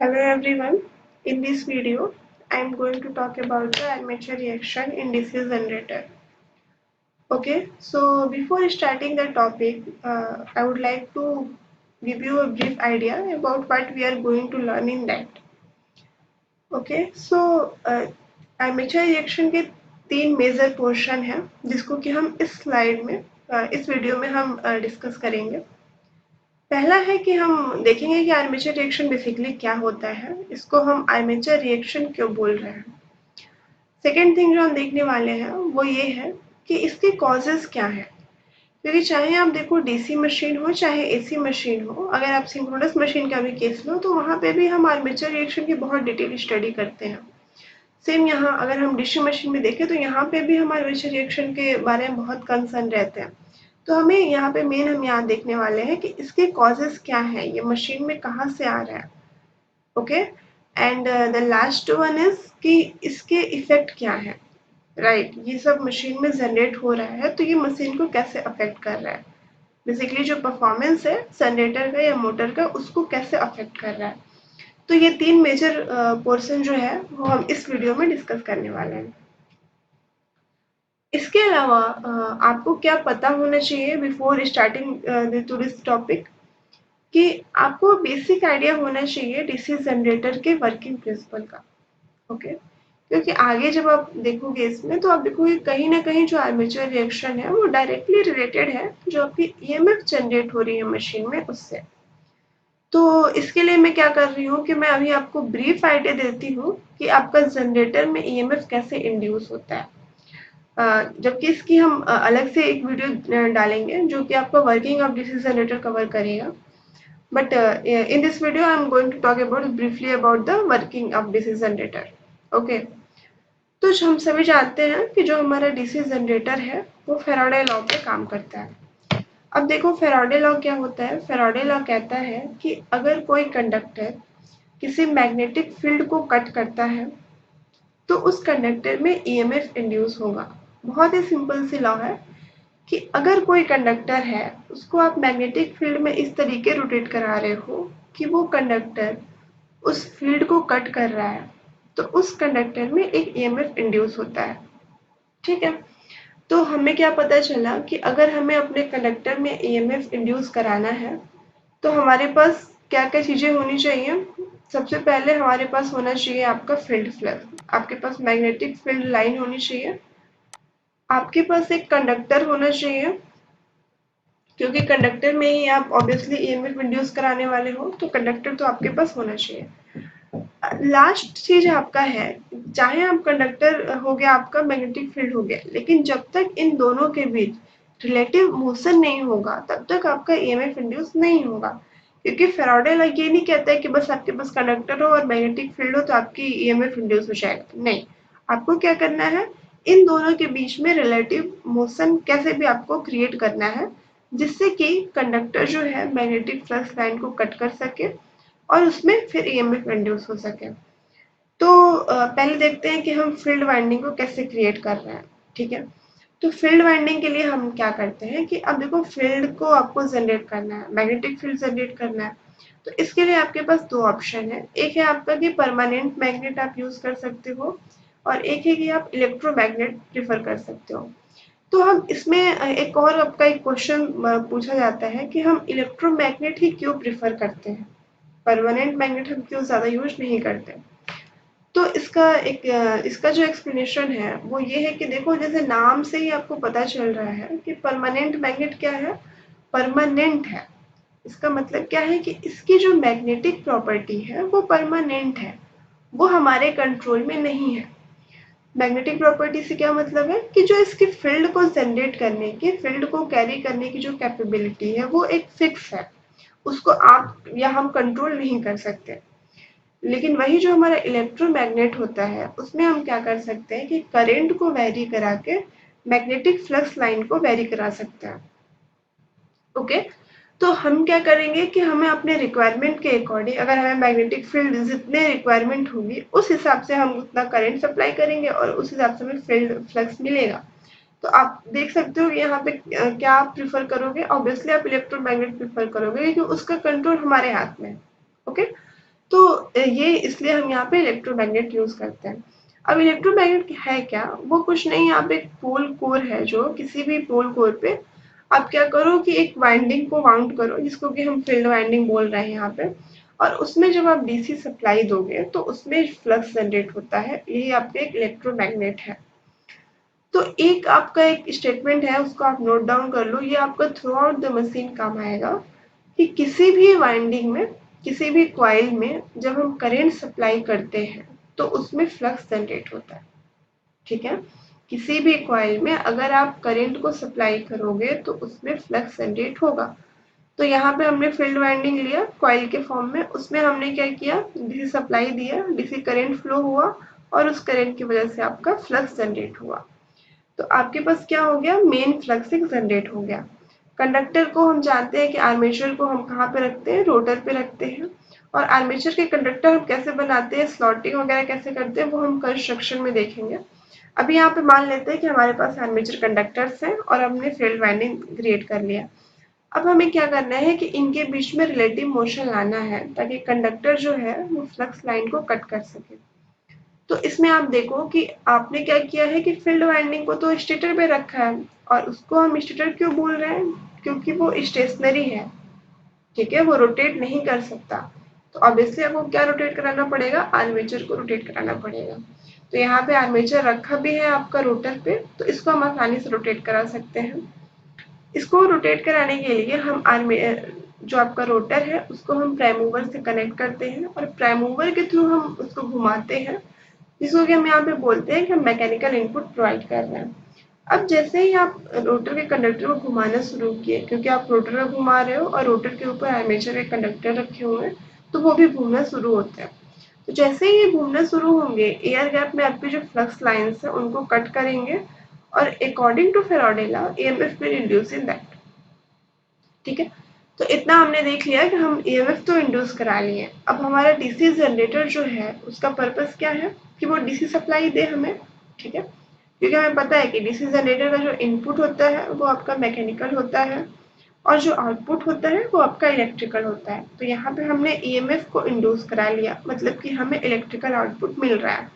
Hello everyone. In this video, I am going to talk about the armature reaction in DC generator. Okay, so before starting the topic, I would like to give you a brief idea about what we are going to learn in that. Okay, so armature reaction के तीन major portion हैं जिसको कि हम इस slide में इस video में हम डिस्कस करेंगे। पहला है कि हम देखेंगे कि आर्मेचर रिएक्शन बेसिकली क्या होता है, इसको हम आर्मेचर रिएक्शन क्यों बोल रहे हैं। सेकेंड थिंग जो हम देखने वाले हैं वो ये है कि इसके कॉजेज क्या है, क्योंकि चाहे आप देखो डीसी मशीन हो चाहे एसी मशीन हो, अगर आप सिंक्रोनस मशीन का भी केस लो तो वहाँ पे भी हम आर्मेचर रिएक्शन की बहुत डिटेल स्टडी करते हैं। सेम यहाँ अगर हम डीसी मशीन में देखें तो यहाँ पे भी हम आर्मेचर रिएक्शन के बारे में बहुत कंसर्न रहते हैं। तो हमें यहाँ पे मेन हम यहाँ देखने वाले हैं कि इसके कॉजेज क्या है, ये मशीन में कहाँ से आ रहा है। Okay, and the last one is कि इसके इफेक्ट क्या है। राइट, ये सब मशीन में जनरेट हो रहा है तो ये मशीन को कैसे अफेक्ट कर रहा है, बेसिकली जो परफॉर्मेंस है जनरेटर का या मोटर का उसको कैसे अफेक्ट कर रहा है। तो ये तीन मेजर पोर्शन जो है वो हम इस वीडियो में डिस्कस करने वाले हैं। इसके अलावा आपको क्या पता होना चाहिए before starting to this topic, कि आपको बेसिक आइडिया होना चाहिए डीसी जनरेटर के वर्किंग प्रिंसिपल का। ओके, क्योंकि आगे जब आप देखोगे इसमें तो आप देखोगे कहीं ना कहीं जो आर्मेचर रिएक्शन है वो डायरेक्टली रिलेटेड है जो आपकी ईएमएफ जनरेट हो रही है मशीन में उससे। तो इसके लिए मैं क्या कर रही हूँ कि मैं अभी आपको ब्रीफ आइडिया देती हूँ कि आपका जनरेटर में ईएमएफ कैसे इंड्यूस होता है। जबकि इसकी हम अलग से एक वीडियो डालेंगे जो कि आपका working of DC generator cover करेगा। But in this video I am going to talk about briefly about the working of DC generator. Okay, तो हम सभी जानते हैं कि जो हमारा डीसी जनरेटर है वो फैराडे लॉ पे काम करता है। अब देखो फैराडे लॉ क्या होता है। फैराडे लॉ कहता है कि अगर कोई कंडक्टर किसी मैग्नेटिक फील्ड को कट करता है तो उस कंडक्टर में ईएमएफ इंड्यूस होगा। बहुत ही सिंपल सी लॉ है कि अगर कोई कंडक्टर है उसको आप मैग्नेटिक फील्ड में इस तरीके रोटेट करा रहे हो कि वो कंडक्टर उस फील्ड को कट कर रहा है तो उस कंडक्टर में एक ईएमएफ इंड्यूस होता है। ठीक है, तो हमें क्या पता चला कि अगर हमें अपने कंडक्टर में ईएमएफ इंड्यूस कराना है तो हमारे पास क्या क्या चीजें होनी चाहिए। सबसे पहले हमारे पास होना चाहिए आपका फील्ड फ्लक्स, आपके पास मैग्नेटिक फील्ड लाइन होनी चाहिए, आपके पास एक कंडक्टर होना चाहिए क्योंकि कंडक्टर में ही आप ऑब्वियसली ईएमएफ इंड्यूस कराने वाले हो तो कंडक्टर तो आपके पास होना चाहिए। लास्ट चीज आपका है, चाहे आप कंडक्टर हो गया आपका मैग्नेटिक फील्ड हो गया, लेकिन जब तक इन दोनों के बीच रिलेटिव मोशन नहीं होगा तब तक आपका ईएमएफ इंड्यूस नहीं होगा। क्योंकि फैराडे लॉ ये नहीं कहता है कि बस आपके पास कंडक्टर हो और मैग्नेटिक फील्ड हो तो आपकी ईएमएफ इंड्यूस हो जाएगा। नहीं, आपको क्या करना है, इन दोनों के बीच में रिलेटिव मोशन कैसे भी आपको क्रिएट करना है जिससे कि कंडक्टर जो है मैग्नेटिक फ्लक्स लाइन को कट कर सके और उसमें फिर ईएमएफ इंड्यूस हो सके। तो पहले देखते हैं कि हम फील्ड वाइंडिंग को कैसे क्रिएट कर रहे हैं। ठीक है, तो फील्ड वाइंडिंग के लिए हम क्या करते हैं कि अब देखो फील्ड को आपको जनरेट करना है, मैग्नेटिक फील्ड जनरेट करना है। तो इसके लिए आपके पास दो ऑप्शन है, एक है आपका कि परमानेंट मैग्नेट आप यूज कर सकते हो और एक है कि आप इलेक्ट्रोमैग्नेट प्रिफर कर सकते हो। तो हम इसमें एक और आपका एक क्वेश्चन पूछा जाता है कि हम इलेक्ट्रोमैग्नेट ही क्यों प्रिफर करते हैं, परमानेंट मैग्नेट हम क्यों ज़्यादा यूज नहीं करते। तो इसका जो एक्सप्लेनेशन है वो ये है कि देखो जैसे नाम से ही आपको पता चल रहा है कि परमानेंट मैग्नेट क्या है, परमानेंट है। इसका मतलब क्या है कि इसकी जो मैग्नेटिक प्रॉपर्टी है वो परमानेंट है, वो हमारे कंट्रोल में नहीं है। मैग्नेटिक प्रॉपर्टी से क्या मतलब है कि जो इसकी फील्ड को जनरेट करने की, फील्ड को कैरी करने की जो कैपेबिलिटी है वो एक फिक्स है, उसको आप या हम कंट्रोल नहीं कर सकते। लेकिन वही जो हमारा इलेक्ट्रोमैग्नेट होता है उसमें हम क्या कर सकते हैं कि करंट को वेरी करा के मैग्नेटिक फ्लक्स लाइन को वेरी करा सकते हैं। ओके, तो हम क्या करेंगे कि हमें अपने रिक्वायरमेंट के अकॉर्डिंग, अगर हमें मैग्नेटिक फील्ड जितने रिक्वायरमेंट होगी उस हिसाब से हम उतना करंट सप्लाई करेंगे और उस हिसाब से हमें फील्ड फ्लक्स मिलेगा। तो आप देख सकते हो यहाँ पे क्या आप प्रिफर करोगे, ऑब्वियसली आप इलेक्ट्रोमैग्नेट प्रिफर करोगे क्योंकि उसका कंट्रोल हमारे हाथ में है। ओके, तो ये इसलिए हम यहाँ पे इलेक्ट्रोमैग्नेट यूज़ करते हैं। अब इलेक्ट्रोमैग्नेट है क्या? वो कुछ नहीं, यहाँ पे एक पोल कोर है, जो किसी भी पोल कोर पे आप क्या करो कि एक वाइंडिंग को माउंट करो, जिसको कि हम फील्ड वाइंडिंग बोल रहे हैं यहाँ पे, और उसमें जब आप डीसी सप्लाई दोगे तो उसमें फ्लक्स जनरेट होता है। यही आपका एक इलेक्ट्रोमैग्नेट है। तो एक आपका एक स्टेटमेंट है, उसको आप नोट डाउन कर लो, ये आपका थ्रू आउट द मशीन काम आएगा कि किसी भी वाइंडिंग में, किसी भी कॉइल में जब हम करंट सप्लाई करते हैं तो उसमें फ्लक्स जनरेट होता है। ठीक है? किसी भी कॉइल में अगर आप करंट को सप्लाई करोगे तो उसमें फ्लक्स जनरेट होगा। तो यहाँ पे हमने फील्ड वाइंडिंग लिया कॉइल के फॉर्म में, उसमें हमने क्या किया, डीसी सप्लाई दिया, डीसी करंट फ्लो हुआ और उस करंट की वजह से आपका फ्लक्स जनरेट हुआ। तो आपके पास क्या हो गया, मेन फ्लक्स एक जनरेट हो गया। कंडक्टर को हम जानते हैं कि आर्मेचर को हम कहाँ पे रखते हैं, रोटर पे रखते हैं। और आर्मेचर के कंडक्टर हम कैसे बनाते हैं, स्लॉटिंग वगैरह कैसे करते हैं, वो हम कंस्ट्रक्शन में देखेंगे। अभी यहाँ पे मान लेते हैं कि हमारे पास आर्मेचर कंडक्टर्स हैं और हमने फील्ड वाइंडिंग क्रिएट कर लिया। अब हमें क्या करना है कि इनके बीच में रिलेटिव मोशन लाना है, ताकि कंडक्टर जो है वो फ्लक्स लाइन को कट कर सके। तो इसमें आप देखो कि आपने क्या किया है कि फील्ड वाइंडिंग को तो स्टेटर पे रखा है, और उसको हम स्टेटर क्यों बोल रहे हैं, क्योंकि वो स्टेशनरी है। ठीक है, वो रोटेट नहीं कर सकता। तो ऑब्वियसली आपको क्या रोटेट कराना पड़ेगा, आर्मेचर को रोटेट कराना पड़ेगा। तो यहाँ पे आर्मेचर रखा भी है आपका रोटर पे, तो इसको हम आसानी से रोटेट करा सकते हैं। इसको रोटेट कराने के लिए हम जो आपका रोटर है उसको हम प्राइम मूवर से कनेक्ट करते हैं, और प्राइम मूवर के थ्रू हम उसको घुमाते हैं, जिसको कि हम यहाँ पे बोलते हैं कि हम मैकेनिकल इनपुट प्रोवाइड कर रहे हैं। अब जैसे ही आप रोटर के कंडक्टर को घुमाना शुरू किए, क्योंकि आप रोटर को घुमा रहे हो और रोटर के ऊपर आर्मेचर के कंडक्टर रखे हुए हैं, तो वो भी घूमना शुरू होते हैं। तो जैसे ही ये घूमना शुरू होंगे, एयर गैप में आपके जो फ्लक्स लाइंस है उनको कट करेंगे, और according to Faraday law EMF will induce in that. ठीक है, तो इतना हमने देख लिया कि हम ईएमएफ तो इंड्यूस करा लिए। अब हमारा डीसी जनरेटर जो है उसका पर्पस क्या है कि वो डीसी सप्लाई दे हमें। ठीक है, क्योंकि हमें पता है कि डीसी जनरेटर का जो इनपुट होता है वो आपका मैकेनिकल होता है, और जो आउटपुट होता है वो आपका इलेक्ट्रिकल होता है। तो यहाँ पे हमने ईएमएफ को इंड्यूस करा लिया, मतलब कि हमें इलेक्ट्रिकल आउटपुट मिल रहा है।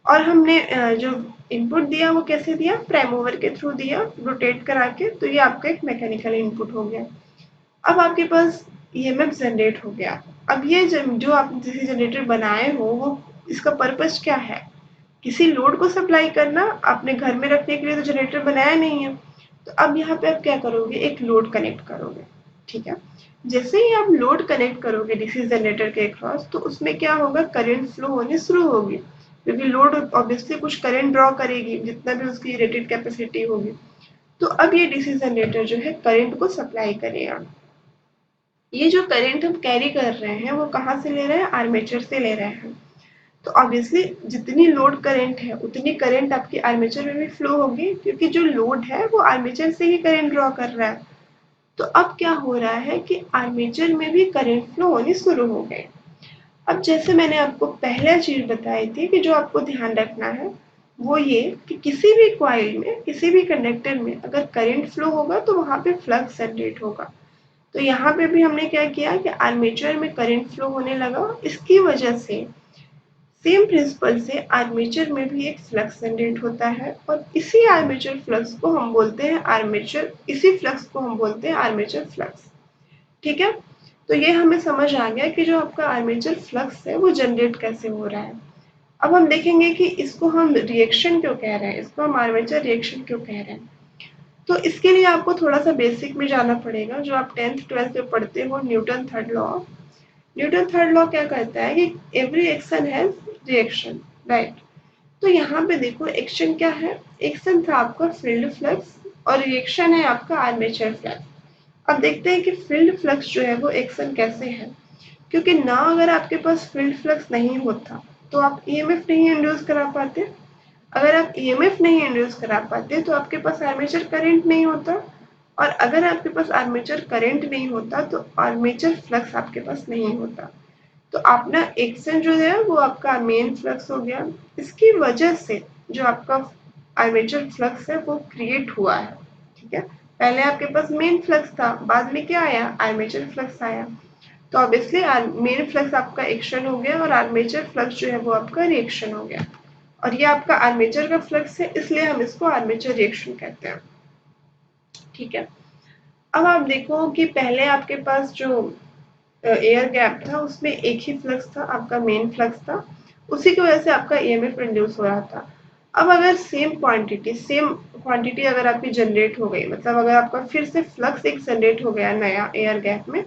और हमने जो इनपुट दिया वो कैसे दिया, प्राइम मूवर के थ्रू दिया, रोटेट करा के। तो ये आपका एक मैकेनिकल इनपुट हो गया। अब आपके पास ईएमएफ जनरेट हो गया। अब ये जो आप डीसी जनरेटर बनाए हो, वो इसका पर्पस क्या है, किसी लोड को सप्लाई करना। आपने घर में रखने के लिए तो जनरेटर बनाया नहीं है। तो अब यहाँ पे आप क्या करोगे, एक लोड कनेक्ट करोगे। ठीक है, जैसे ही आप लोड कनेक्ट करोगे डीसी जनरेटर के अक्रॉस, तो उसमें क्या होगा, करंट फ्लो होनी शुरू होगी, क्योंकि लोड ऑब्वियसली कुछ करंट ड्रॉ करेगी, जितना भी उसकी रेटेड कैपेसिटी होगी। तो अब ये डीसी जनरेटर जो है करंट को सप्लाई करेगा। ये जो करंट हम कैरी कर रहे हैं वो कहाँ से ले रहे हैं, आर्मेचर से ले रहे हैं। तो ऑब्वियसली जितनी लोड करंट है उतनी करंट आपकी आर्मेचर में भी फ्लो होगी, क्योंकि जो लोड है वो आर्मेचर से ही करंट ड्रॉ कर रहा है। तो अब क्या हो रहा है कि आर्मेचर में भी करंट फ्लो होनी शुरू हो गए। अब जैसे मैंने आपको पहला चीज बताई थी कि जो आपको ध्यान रखना है वो ये कि किसी भी कॉइल में, किसी भी कंडक्टर में अगर करंट फ्लो होगा तो वहां पे फ्लक्स जनरेट होगा। तो यहाँ पे भी हमने क्या किया कि आर्मेचर में करंट फ्लो होने लगा, इसकी वजह से सेम प्रिंसिपल से आर्मेचर में भी एक फ्लक्स जनरेट होता है, और इसी आर्मेचर फ्लक्स को हम बोलते हैं आर्मेचर, इसी फ्लक्स को हम बोलते हैं आर्मेचर फ्लक्स। ठीक है, तो ये हमें समझ आ गया कि जो आपका आर्मेचर फ्लक्स है वो जनरेट कैसे हो रहा है। अब हम देखेंगे कि इसको हम रिएक्शन क्यों कह रहे हैं, इसको हम आर्मेचर रिएक्शन क्यों कह रहे हैं। तो इसके लिए आपको थोड़ा सा बेसिक में जाना पड़ेगा, जो आप 10th 12th में पढ़ते हो, Newton third law. Newton third law क्या कहता है कि every action has reaction, right. तो यहाँ पे देखो एक्शन क्या है, एक्शन था आपका फील्ड फ्लक्स, और रिएक्शन है आपका आर्मेचर फ्लक्स। अब देखते हैं कि फील्ड फ्लक्स जो है वो एक्शन कैसे है, क्योंकि ना अगर आपके पास फील्ड फ्लक्स नहीं होता तो आप ईएमएफ नहीं इंड्यूस करा पाते। अगर आप ईएमएफ नहीं इंड्यूस करा पाते तो आपके पास आर्मेचर करंट नहीं होता, और अगर आपके पास आर्मेचर करंट नहीं होता तो आर्मेचर फ्लक्स आपके पास नहीं होता। तो अपना एक्शन जो है वो आपका मेन फ्लक्स हो गया। इसकी वजह से जो आपका आर्मेचर फ्लक्स है वो क्रिएट हुआ है। ठीक है, पहले आपके पास मेन फ्लक्स था, बाद में क्या आया, आर्मेचर फ्लक्स आया। तो ऑब्वियसली मेन फ्लक्स आपका एक्शन हो गया और आर्मेचर फ्लक्स जो है वो आपका रिएक्शन हो गया। और ये आपका आर्मेचर का फ्लक्स है, इसलिए हम इसको आर्मेचर रिएक्शन कहते हैं। ठीक है। अब आप देखो कि पहले आपके पास जो एयर गैप था उसमें एक ही फ्लक्स था, आपका मेन फ्लक्स था, उसी की वजह से आपका ईएमएफ इंड्यूस हो रहा था। अब अगर सेम क्वांटिटी अगर आपकी जनरेट हो गई, मतलब अगर आपका फिर से फ्लक्स एक जनरेट हो गया नया एयर गैप में,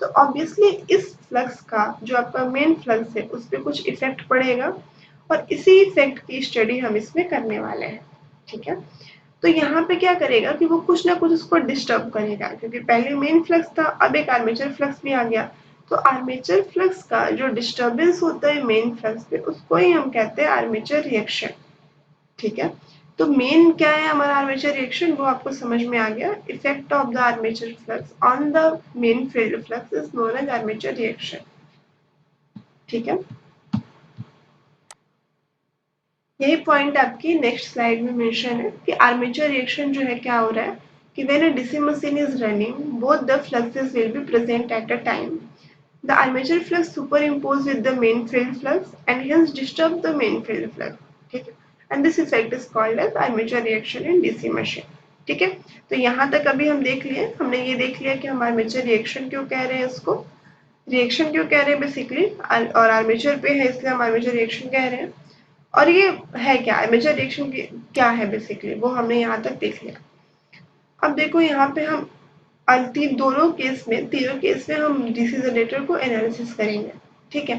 तो ऑब्वियसली इस फ्लक्स का जो आपका मेन फ्लक्स है उस पर कुछ इफेक्ट पड़ेगा और इसी इफेक्ट की स्टडी हम इसमें करने वाले हैं। ठीक है। तो यहाँ पे क्या करेगा कि वो कुछ ना कुछ उसको डिस्टर्ब करेगा, क्योंकि पहले मेन फ्लक्स था, अब एक आर्मेचर फ्लक्स भी आ गया। तो आर्मेचर फ्लक्स का जो डिस्टर्बेंस होता है मेन फ्लक्स पे, उसको ही हम कहते हैं आर्मेचर रिएक्शन। ठीक है। तो मेन क्या है हमारा आर्मेचर रिएक्शन, वो आपको समझ में आ गया। Effect of the armature flux on the main field flux is known as armature reaction. ठीक है। यही पॉइंट आपकी नेक्स्ट स्लाइड में मेंशन है कि आर्मेचर रिएक्शन जो है क्या हो रहा है कि when a DC machine is running both the fluxes will be present at a time. The armature flux superimposed with the main field flux and hence disturb the main field flux. ठीक है। And this effect is called as armature reaction in DC machine. ठीक है। तो यहाँ तक अभी हम देख लिए, हमने ये देख लिया कि हम आर्मेचर रिएक्शन क्यों कह रहे हैं, इसको रिएक्शन क्यों कह रहे हैं बेसिकली, और आर्मेचर पे है इसलिए हम आर्मेचर रिएक्शन कह रहे हैं। और ये है क्या आर्मेचर रिएक्शन क्या है बेसिकली, वो हमने यहाँ तक देख लिया। अब देखो यहाँ पे हम तीनों केस में हम डीसी जनरेटर को एनालिसिस करेंगे। ठीक है।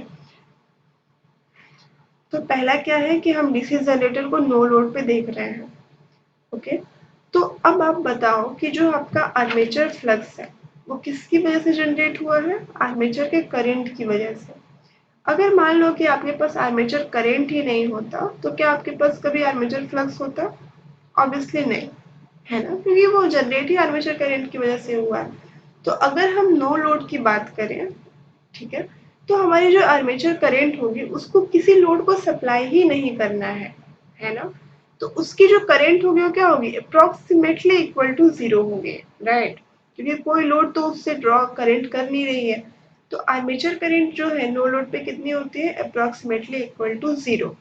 तो पहला क्या है कि हम डीसी जनरेटर को नो लोड पे देख रहे हैं। ओके। तो अब आप बताओ कि जो आपका आर्मेचर फ्लक्स है वो किसकी वजह से जनरेट हुआ है, आर्मेचर के करंट की वजह से। अगर मान लो कि आपके पास आर्मेचर करंट ही नहीं होता तो क्या आपके पास कभी आर्मेचर फ्लक्स होता? ऑब्वियसली नहीं, है ना, क्योंकि वो जनरेट ही आर्मेचर करंट की वजह से हुआ है। तो अगर हम नो लोड की बात करें, ठीक है, तो हमारी जो आर्मेचर करंट होगी उसको किसी लोड को सप्लाई ही नहीं करना है ना। तो उसकी जो करंट होगी वो क्या होगी, अप्रोक्सीमेटली इक्वल टू जीरो होगी, राइट, क्योंकि कोई लोड तो उससे ड्रॉ करंट कर नहीं रही है। तो आर्मेचर करंट जो है नो लोड पे कितनी होती है, अप्रोक्सीमेटली इक्वल टू जीरो।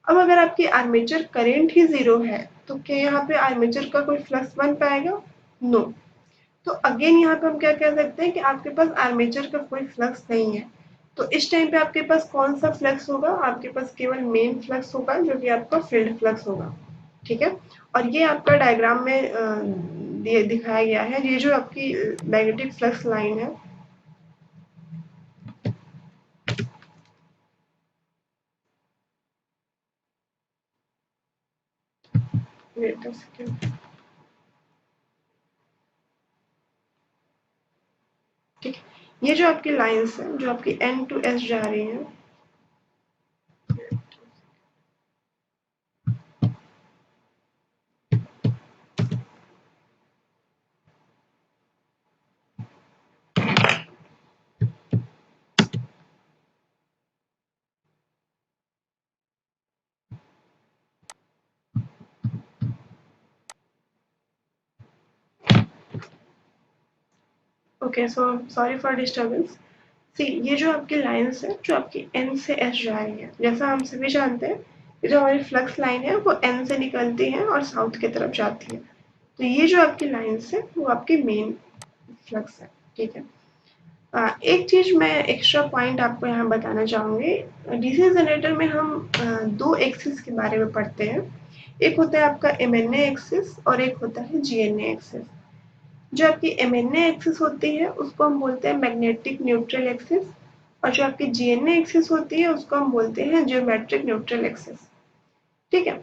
अब अगर आपकी आर्मेचर करंट ही जीरो है तो क्या यहाँ पे आर्मेचर का कोई फ्लक्स बन पाएगा? नो। तो अगेन यहाँ पे हम क्या कह सकते हैं कि आपके पास आर्मेचर का कोई फ्लक्स नहीं है। तो इस टाइम पे आपके पास कौन सा फ्लक्स होगा, आपके पास केवल मेन फ्लक्स होगा जो कि आपका फील्ड फ्लक्स होगा। ठीक है। और ये आपका डायग्राम में दिखाया गया है, ये जो आपकी मैग्नेटिक फ्लक्स लाइन है। Wait a second. ठीक है। ये जो आपकी लाइंस है जो आपकी एन टू एस जा रही है, okay, so sorry for disturbance. See, ये जो आपकी लाइंस है जो आपकी एन से एस जा रही है, जैसा हम सभी जानते हैं कि जो हमारी फ्लक्स लाइन है वो एन से निकलती है और साउथ की तरफ जाती है। तो ये जो आपकी लाइंस है वो आपकी मेन फ्लक्स है। ठीक है। एक चीज मैं एक्स्ट्रा पॉइंट आपको यहाँ बताना चाहूंगी। डीसी जनरेटर में हम दो एक्सिस के बारे में पढ़ते हैं। एक होता है आपका एमएनए एक्सिस और एक होता है जीएनए एक्सिस। जो आपकी एमएनए एक्सिस होती है उसको हम बोलते हैं मैग्नेटिक न्यूट्रल एक्सिस, और जो आपकी जीएनए एक्सिस होती है उसको हम बोलते हैं जियोमेट्रिक न्यूट्रल एक्सिस। ठीक है।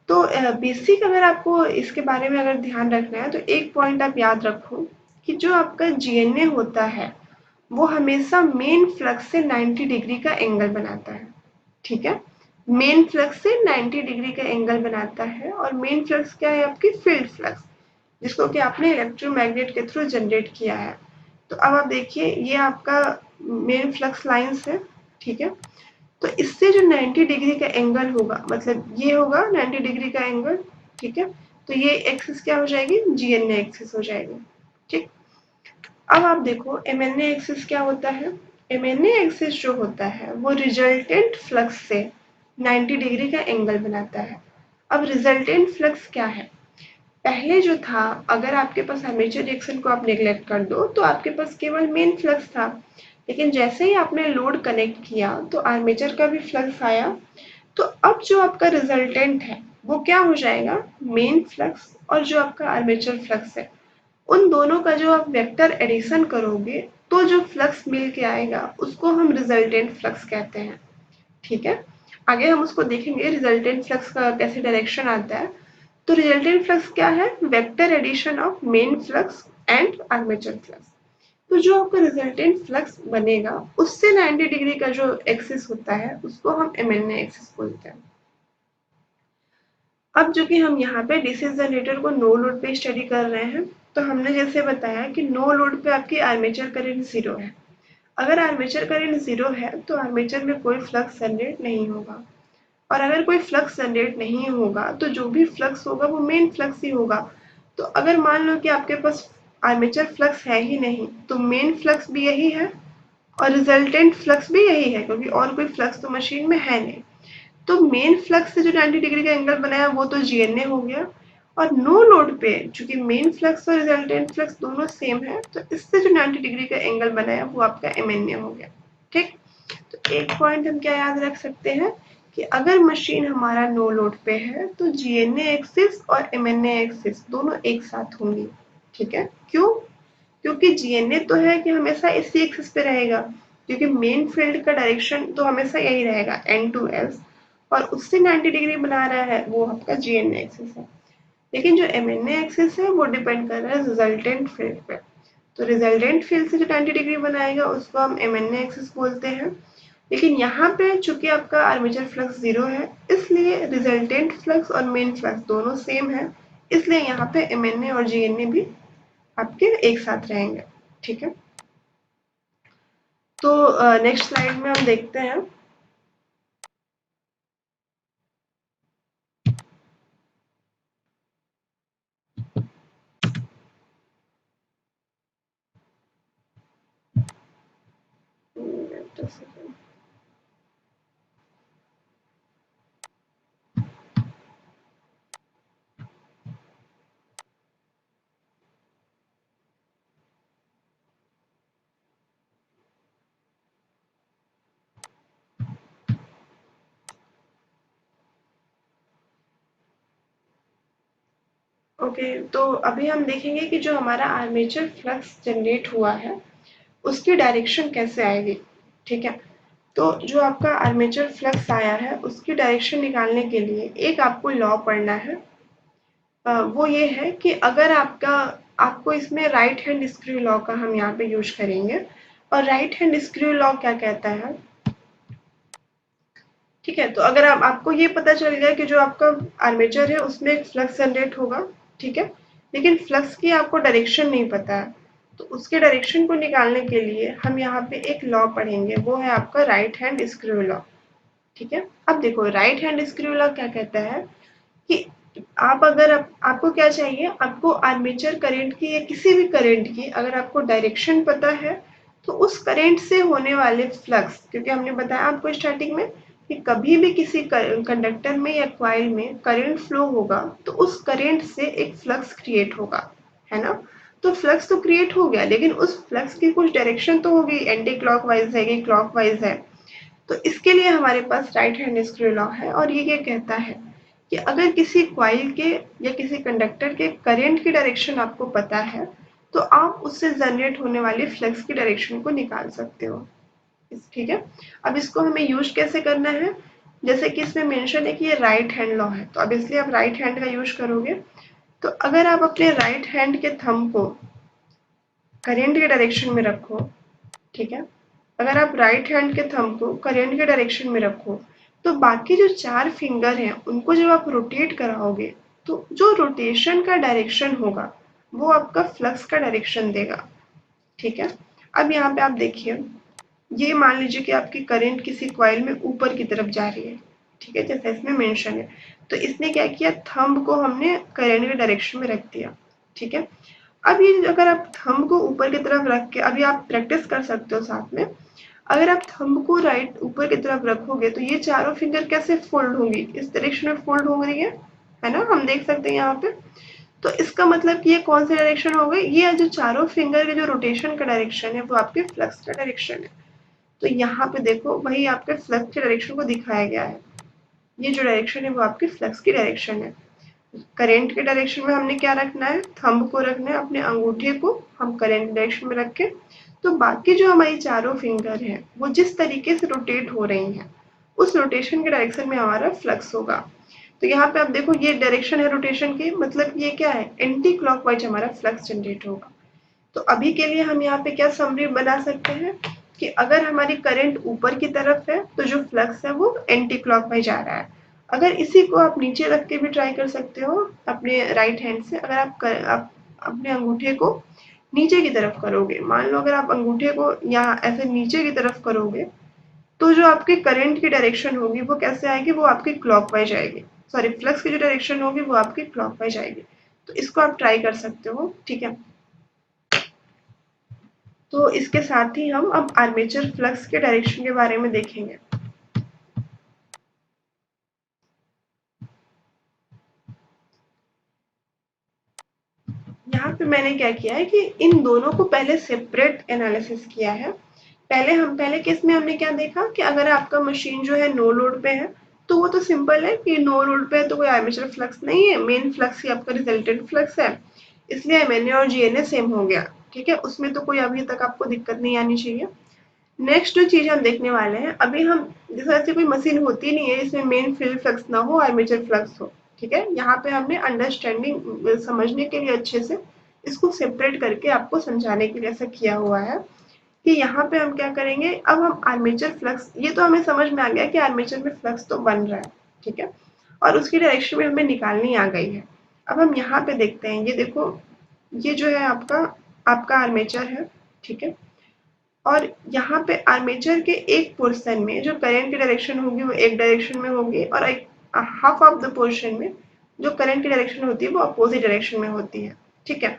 तो बेसिक अगर आपको इसके बारे में अगर ध्यान रखना है तो एक पॉइंट आप याद रखो कि जो आपका जीएनए होता है वो हमेशा मेन फ्लक्स से 90 डिग्री का एंगल बनाता है। ठीक है। मेन फ्लक्स से 90 डिग्री का एंगल बनाता है, और मेन फ्लक्स क्या है, आपकी फील्ड फ्लक्स, जिसको कि आपने इलेक्ट्रोमैग्नेट के थ्रू जनरेट किया है। तो अब आप देखिए ये आपका मेन फ्लक्स लाइंस है। ठीक है। तो इससे जो 90 डिग्री का एंगल होगा, मतलब ये होगा 90 डिग्री का एंगल। ठीक है। तो ये एक्सिस क्या हो जाएगी, जीएनए एक्सिस हो जाएगी। ठीक। अब आप देखो MNA एक्सिस क्या होता है। MNA एक्सिस जो होता है वो रिजल्टेंट फ्लक्स से 90 डिग्री का एंगल बनाता है। अब रिजल्टेंट फ्लक्स क्या है? पहले जो था, अगर आपके पास आर्मेचर रिएक्शन को आप नेग्लेक्ट कर दो तो आपके पास केवल मेन फ्लक्स था, लेकिन जैसे ही आपने लोड कनेक्ट किया तो आर्मेचर का भी फ्लक्स आया। तो अब जो आपका रिजल्टेंट है वो क्या हो जाएगा, मेन फ्लक्स और जो आपका आर्मेचर फ्लक्स है उन दोनों का जो आप वेक्टर एडिशन करोगे तो जो फ्लक्स मिल के आएगा उसको हम रिजल्टेंट फ्लक्स कहते हैं। ठीक है, आगे हम उसको देखेंगे रिजल्टेंट फ्लक्स का कैसे डायरेक्शन आता है। तो रिजल्टेंट फ्लक्स क्या है, vector addition of main flux and armature flux. तो जो आपका रिजल्टेंट फ्लक्स बनेगा उससे 90 डिग्री का जो एक्सिस होता है उसको हम MNA एक्सिस बोलते हैं। अब जो कि हम यहाँ पे डीसी जनरेटर को नो लोड पे स्टडी कर रहे हैं, तो हमने जैसे बताया कि नो लोड पे आपकी आर्मेचर करंट 0 है। अगर आर्मेचर करंट 0 है तो आर्मेचर में कोई फ्लक्स जनरेट नहीं होगा, और अगर कोई फ्लक्स जनरेट नहीं होगा तो जो भी फ्लक्स होगा वो मेन फ्लक्स ही होगा। तो अगर मान लो कि आपके पास आर्मेचर फ्लक्स है ही नहीं तो मेन फ्लक्स भी यही है और रिजल्टेंट फ्लक्स भी यही है, क्योंकि और कोई फ्लक्स तो मशीन में है नहीं। तो मेन फ्लक्स से जो 90 डिग्री का एंगल बनाया वो तो GNA हो गया, और नो लोड पे चूंकि मेन फ्लक्स और रिजल्टेंट फ्लक्स दोनों सेम है तो इससे जो 90 डिग्री का एंगल बनाया वो आपका MNA हो गया। ठीक, तो एक पॉइंट हम क्या याद रख सकते हैं कि अगर मशीन हमारा नो लोड पे है तो GNA एक्सिस और MNA एक्सिस दोनों एक साथ होंगी। ठीक है, क्यों? क्योंकि GNA तो है कि हमेशा इसी एक्सिस पे रहेगा, क्योंकि मेन फील्ड का डायरेक्शन तो हमेशा यही रहेगा N to S, और उससे 90 डिग्री बना रहा है वो आपका GNA एक्सिस है। लेकिन जो MNA एक्सिस है वो डिपेंड कर रहा है रिजल्टेंट फील्ड पे। तो रिजल्टेंट फील्ड से जो 90 डिग्री बनाएगा उसको हम MNA एक्सिस बोलते हैं। लेकिन यहाँ पे चूंकि आपका आर्मेचर फ्लक्स 0 है इसलिए रिजल्टेंट फ्लक्स और मेन फ्लक्स दोनों सेम है, इसलिए यहाँ पे MNA और GNA भी आपके एक साथ रहेंगे। ठीक है, तो नेक्स्ट स्लाइड में हम देखते हैं। ओके, तो अभी हम देखेंगे कि जो हमारा आर्मेचर फ्लक्स जनरेट हुआ है उसकी डायरेक्शन कैसे आएगी। ठीक है, तो जो आपका आर्मेचर फ्लक्स आया है उसकी डायरेक्शन निकालने के लिए एक आपको लॉ पढ़ना है। वो ये है कि अगर आपको इसमें राइट हैंड स्क्रू लॉ का हम यहाँ पे यूज करेंगे। और राइट हैंड स्क्रू लॉ क्या कहता है, ठीक है, तो अगर आपको ये पता चल गया कि जो आपका आर्मेचर है उसमें एक फ्लक्स जनरेट होगा, ठीक है, लेकिन फ्लक्स की आपको डायरेक्शन नहीं पता है, तो उसके डायरेक्शन को निकालने के लिए हम यहाँ पे एक लॉ पढ़ेंगे, वो है आपका राइट हैंड स्क्रू लॉ। ठीक है, अब देखो राइट हैंड स्क्रू लॉ क्या कहता है कि आपको क्या चाहिए, आपको आर्मेचर करंट की या किसी भी करंट की अगर आपको डायरेक्शन पता है तो उस करंट से होने वाले फ्लक्स, क्योंकि हमने बताया आपको स्टार्टिंग में कि कभी भी किसी कंडक्टर में या कॉइल में करंट फ्लो होगा तो उस करंट से एक फ्लक्स क्रिएट होगा, है ना। तो फ्लक्स तो क्रिएट हो गया लेकिन उस फ्लक्स की कुछ डायरेक्शन तो होगी, एंटी क्लॉकवाइज है कि क्लॉकवाइज है। तो इसके लिए हमारे पास राइट हैंड स्क्रू लॉ है और ये कहता है कि अगर किसी कॉइल के या किसी कंडक्टर के करंट की डायरेक्शन आपको पता है तो आप उससे जनरेट होने वाली फ्लक्स की डायरेक्शन को निकाल सकते हो। ठीक है, अब इसको हमें यूज कैसे करना है, जैसे कि इसमें मेंशन है कि ये राइट हैंड लॉ है तो अब इसलिए आप राइट हैंड का यूज करोगे। तो अगर आप अपने राइट हैंड के थंब को करंट के डायरेक्शन में रखो, ठीक है, अगर आप राइट हैंड के थंब को करंट के डायरेक्शन में रखो तो बाकी जो 4 फिंगर हैं उनको जब आप रोटेट कराओगे तो जो रोटेशन का डायरेक्शन होगा वो आपका फ्लक्स का डायरेक्शन देगा। ठीक है, अब यहाँ पे आप देखिए, ये मान लीजिए कि आपकी करंट किसी कॉइल में ऊपर की तरफ जा रही है, ठीक है, जैसे इसमें मेंशन है। तो इसने क्या किया, थंब को हमने करंट के डायरेक्शन में रख दिया। ठीक है, अब ये अगर आप थंब को ऊपर की तरफ रख के, अभी आप प्रैक्टिस कर सकते हो साथ में, अगर आप थंब को राइट ऊपर की तरफ रखोगे तो ये चारों फिंगर कैसे फोल्ड होंगी, इस डायरेक्शन में फोल्ड हो रही है ना, हम देख सकते हैं यहाँ पे। तो इसका मतलब कि ये कौन सी डायरेक्शन हो गई, ये जो चारों फिंगर के जो रोटेशन का डायरेक्शन है वो आपके फ्लक्स का डायरेक्शन है। तो यहाँ पे देखो वही आपके फ्लक्स के डायरेक्शन को दिखाया गया है, ये जो डायरेक्शन है वो आपकी फ्लक्स की डायरेक्शन है। करंट के डायरेक्शन में हमने क्या रखना है, थंब को रखना है, अपने अंगूठे को हम करंट डायरेक्शन में रखें, तो बाकी जो हमारी चारों फिंगर हैं वो जिस तरीके से रोटेट हो रही हैं उस रोटेशन के डायरेक्शन में हमारा फ्लक्स होगा। तो यहाँ पे आप देखो ये डायरेक्शन है रोटेशन की, मतलब ये क्या है, एंटी क्लॉकवाइज हमारा फ्लक्स जनरेट होगा। तो अभी के लिए हम यहाँ पे क्या समरी बना सकते हैं कि अगर हमारी करंट ऊपर की तरफ है तो जो फ्लक्स है वो एंटी क्लॉकवाइज आ रहा है। अगर इसी को आप नीचे रख के भी ट्राई कर सकते हो अपने राइट हैंड से, अगर आप अपने अंगूठे को नीचे की तरफ करोगे, मान लो अगर आप अंगूठे को यहाँ ऐसे नीचे की तरफ करोगे तो जो आपकी करंट की डायरेक्शन होगी वो कैसे आएगी, वो आपकी क्लॉकवाइज आएगी, सॉरी फ्लक्स की जो डायरेक्शन होगी वो आपकी क्लॉकवाइज आएगी। तो इसको आप ट्राई कर सकते हो, ठीक है। तो इसके साथ ही हम अब आर्मेचर फ्लक्स के डायरेक्शन के बारे में देखेंगे। यहाँ पे मैंने क्या किया है कि इन दोनों को पहले सेपरेट एनालिसिस किया है। पहले केस में हमने क्या देखा कि अगर आपका मशीन जो है नो लोड पे है तो वो तो सिंपल है कि नो लोड पे है तो कोई आर्मेचर फ्लक्स नहीं है, मेन फ्लक्स ही आपका रिजल्टेंट फ्लक्स है, इसलिए एमएनए और जीएनए सेम हो गया, ठीक है, उसमें तो कोई अभी तक आपको दिक्कत नहीं आनी चाहिए। नेक्स्ट जो चीज हम देखने वाले हैं, अभी हम जैसे ऐसी कोई मशीन होती नहीं है इसमें मेन फील्ड फ्लक्स ना हो आर्मेचर फ्लक्स हो, ठीक है। यहाँ पे हमने अंडरस्टैंडिंग समझने के लिए अच्छे से इसको सेपरेट करके आपको समझाने के लिए ऐसा किया हुआ है कि यहाँ पे हम क्या करेंगे, अब हम आर्मेचर फ्लक्स, ये तो हमें समझ में आ गया कि आर्मेचर में फ्लक्स तो बन रहा है, ठीक है, और उसकी डायरेक्शन में हमें निकालनी आ गई है। अब हम यहाँ पे देखते हैं, ये देखो ये जो है आपका आपका आर्मेचर है, ठीक है, और यहाँ पे आर्मेचर के एक पोर्शन में जो करंट की डायरेक्शन होगी वो एक डायरेक्शन में होगी, और एक हाफ ऑफ द पोर्शन में जो करंट की डायरेक्शन होती है वो अपोजिट डायरेक्शन में होती है, ठीक है।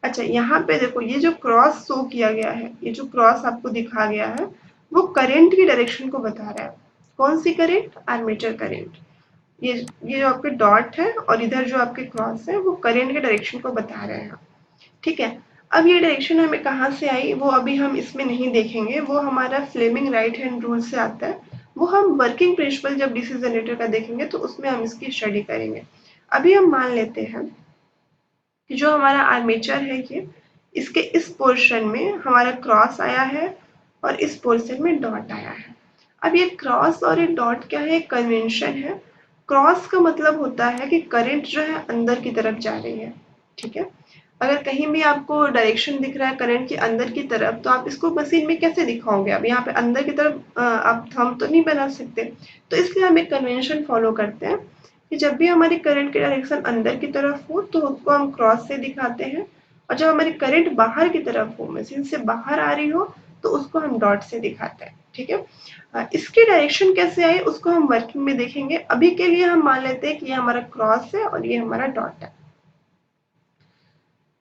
अच्छा यहाँ पे देखो ये जो क्रॉस शो किया गया है, ये जो क्रॉस आपको दिखा गया है वो करंट की डायरेक्शन को बता रहा है। कौन सी करंट, आर्मेचर करंट। ये जो आपके डॉट है और इधर जो आपके क्रॉस है वो करंट के डायरेक्शन को बता रहे हैं, ठीक है। अब ये डायरेक्शन हमें कहाँ से आई वो अभी हम इसमें नहीं देखेंगे, वो हमारा फ्लेमिंग राइट हैंड रूल से आता है, वो हम वर्किंग प्रिंसिपल जब डीसी जनरेटर का देखेंगे तो उसमें हम इसकी स्टडी करेंगे। अभी हम मान लेते हैं कि जो हमारा आर्मेचर है ये, इसके इस पोर्शन में हमारा क्रॉस आया है और इस पोर्शन में डॉट आया है। अब ये क्रॉस और ये डॉट क्या है, कन्वेंशन है। क्रॉस का मतलब होता है कि करंट जो है अंदर की तरफ जा रही है, ठीक है। अगर कहीं भी आपको डायरेक्शन दिख रहा है करंट के अंदर की तरफ तो आप इसको मशीन में कैसे दिखाओगे, अब यहाँ पे अंदर की तरफ आप थंब तो नहीं बना सकते, तो इसलिए हम एक कन्वेंशन फॉलो करते हैं कि जब भी हमारी करंट की डायरेक्शन अंदर की तरफ हो तो उसको हम क्रॉस से दिखाते हैं, और जब हमारी करंट बाहर की तरफ हो, मशीन से बाहर आ रही हो, तो उसको हम डॉट से दिखाते हैं, ठीक है। इसकी डायरेक्शन कैसे आई उसको हम वर्किंग में देखेंगे, अभी के लिए हम मान लेते हैं कि ये हमारा क्रॉस है और ये हमारा डॉट है।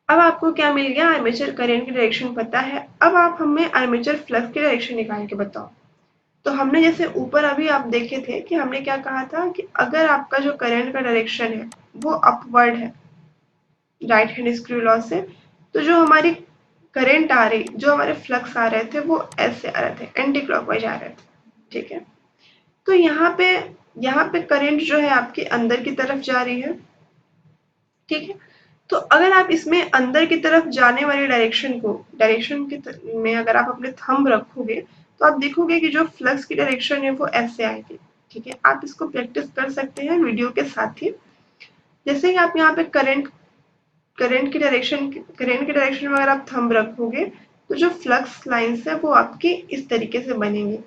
अब आपको क्या मिल गया, आर्मेचर करंट की डायरेक्शन पता है, अब आप हमें आर्मेचर फ्लक्स की डायरेक्शन निकाल के बताओ। तो हमने जैसे ऊपर अभी आप देखे थे कि हमने क्या कहा था कि अगर आपका जो करंट का डायरेक्शन है वो अपवर्ड है राइट हैंड स्क्रू लॉ से, तो जो हमारी करंट आ रही, जो हमारे फ्लक्स आ रहे थे वो ऐसे आ रहे थे, एंटी क्लॉकवाइज आ रहे थे, ठीक है। तो यहाँ पे करंट जो है आपके अंदर की तरफ जा रही है, ठीक है। तो अगर आप इसमें अंदर की तरफ जाने वाली में अगर आप अपने थंब रखोगे तो आप देखोगे कि जो फ्लक्स की डायरेक्शन है वो ऐसे आएगी, ठीक है। आप इसको प्रैक्टिस कर सकते हैं वीडियो के साथ ही। जैसे ही आप यहाँ पे करंट की डायरेक्शन में अगर आप थंब रखोगे तो जो फ्लक्स लाइंस है वो आपकी इस तरीके से बनेंगी।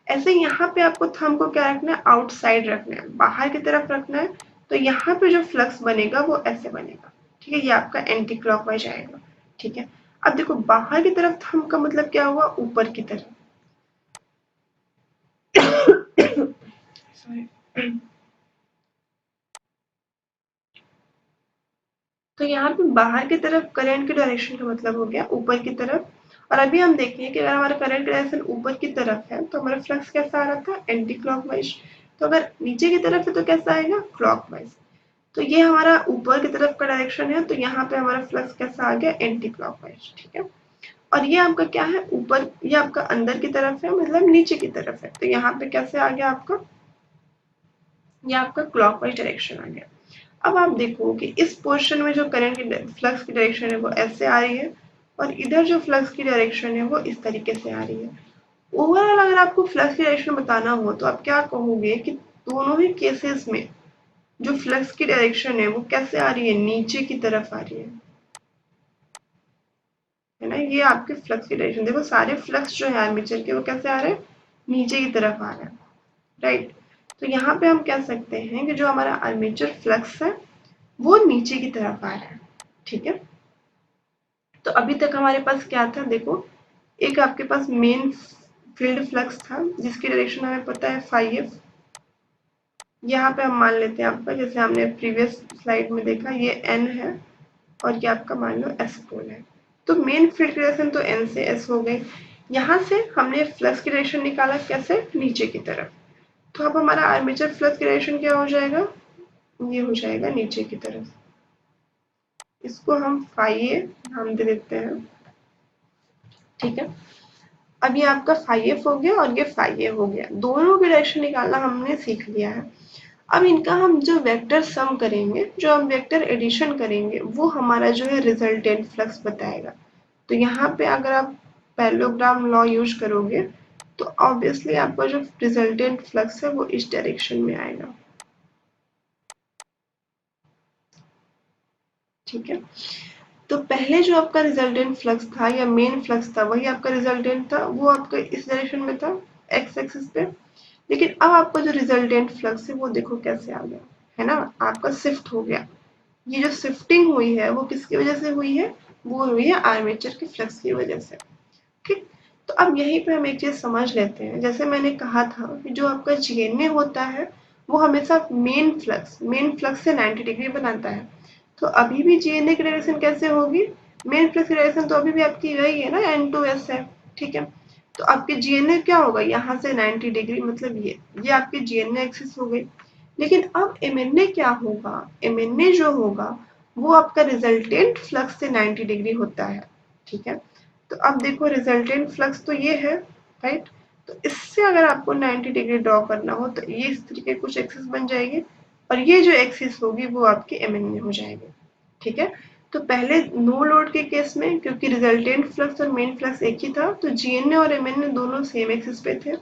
ऐसे यहाँ पे आपको थंब को क्या रखना है, आउटसाइड रखना है, बाहर की तरफ रखना है। तो यहाँ पे जो फ्लक्स बनेगा वो ऐसे बनेगा, ठीक है, ये आपका एंटी क्लॉकवाइज आएगा, ठीक है। अब देखो बाहर की तरफ थंब का मतलब क्या हुआ, ऊपर की तरफ, सॉरी। तो यहाँ पे बाहर की तरफ करंट की डायरेक्शन का मतलब हो गया ऊपर की तरफ। और अभी हम देखेंगे कि अगर हमारा करंट डायरेक्शन ऊपर की तरफ है तो हमारा फ्लक्स कैसा आ रहा था, एंटी क्लॉकवाइज। तो अगर नीचे की तरफ है तो कैसा आएगा, क्लॉकवाइज। तो ये हमारा ऊपर की तरफ का डायरेक्शन है, तो यहाँ पे हमारा फ्लक्स कैसा आ गया, एंटी क्लॉकवाइज। ठीक है। और ये आपका क्या है, ऊपर, ये आपका अंदर की तरफ है, मतलब नीचे की तरफ है, तो यहाँ पे कैसे आ गया आपका, ये आपका क्लॉकवाइज डायरेक्शन आ गया। अब आप देखो कि इस पोर्शन में जो करंट की फ्लक्स की डायरेक्शन है वो ऐसे आ रही है, और इधर जो फ्लक्स की डायरेक्शन है वो इस तरीके से आ रही है। ओवरऑल अगर आपको फ्लक्स की डायरेक्शन बताना हो तो आप क्या कहोगे कि दोनों ही केसेस में जो फ्लक्स की डायरेक्शन है वो कैसे आ रही है, नीचे की तरफ आ रही है ना। ये आपके फ्लक्स की डायरेक्शन, देखो सारे फ्लक्स जो है आर्मेचर के वो कैसे आ रहे हैं, नीचे की तरफ आ रहे हैं, राइट। तो यहाँ पे हम कह सकते हैं कि जो हमारा आर्मेचर फ्लक्स है वो नीचे की तरफ आ रहा है। ठीक है। तो अभी तक हमारे पास क्या था, देखो एक आपके पास मेन फील्ड फ्लक्स था जिसकी डायरेक्शन हमें पता है फाई एफ। यहाँ पे हम मान लेते हैं आपका, जैसे हमने प्रीवियस स्लाइड में देखा, ये एन है और ये आपका मान लो एस पोल है। तो मेन फील्ड की डायरेक्शन तो एन से एस हो गई। यहाँ से हमने फ्लक्स की डायरेक्शन निकाला कैसे, नीचे की तरफ। तो अब हमारा आर्मेचर फ्लक्स की डायरेक्शन क्या हो जाएगा, ये हो जाएगा नीचे की तरफ। इसको हम फाई ए नाम दे देते हैं। ठीक है। अब ये आपका फाई एफ हो गया और ये फाई ए हो गया, दोनों की डायरेक्शन निकालना हमने सीख लिया है। अब इनका हम जो वेक्टर सम करेंगे, जो हम वेक्टर एडिशन करेंगे, वो हमारा जो है रिजल्टेंट फ्लक्स बताएगा। तो यहाँ पे अगर आप पैरेललोग्राम लॉ यूज करोगे तो ऑब्वियसली आपका जो रिजल्टेंट फ्लक्स है वो इस डायरेक्शन में आएगा। ठीक है। तो पहले जो आपका रिजल्टेंट फ्लक्स था या मेन फ्लक्स था वही आपका रिजल्टेंट था, वो आपका इस डायरेक्शन में था, एक्स एक्सिस पे। लेकिन अब आपका जो रिजल्टेंट फ्लक्स है वो देखो कैसे आ गया, है ना, आपका शिफ्ट हो गया। ये जो शिफ्टिंग हुई है वो किसकी वजह से हुई है, वो हुई है आर्मेचर के फ्लक्स की वजह से। ठीक। तो अब यहीं पे हम एक चीज समझ लेते हैं, जैसे मैंने कहा था कि जो आपका जीएनए होता है वो हमेशा मेन फ्लक्स से 90 डिग्री बनाता है। तो अभी भी जीएनए की डायरेक्शन कैसे होगी, मेन फ्लक्स की डायरेक्शन तो अभी भी आपकी वही है ना, एन टू एस है। ठीक है। तो आपके जीएनए क्या होगा, यहाँ से 90 डिग्री, मतलब ये आपकी जीएनए एक्सिस हो गई। लेकिन अब एमएनए क्या होगा, एमएनए जो होगा वो आपका रिजल्टेंट फ्लक्स से 90 डिग्री होता है। ठीक है। तो अब देखो रिजल्टेंट फ्लक्स तो ये है, राइट। तो इससे अगर आपको 90 डिग्री ड्रॉ करना हो तो ये इस तरीके कुछ एक्सिस बन जाएगी, और ये जो एक्सिस होगी वो आपकी एमएनए हो जाएगी। ठीक है। तो पहले नो लोड के केस में क्योंकि रिजल्टेंट फ्लक्स और मेन फ्लक्स एक ही था तो जीएनए और एमएनए दोनों सेम एक्सिस पे थे।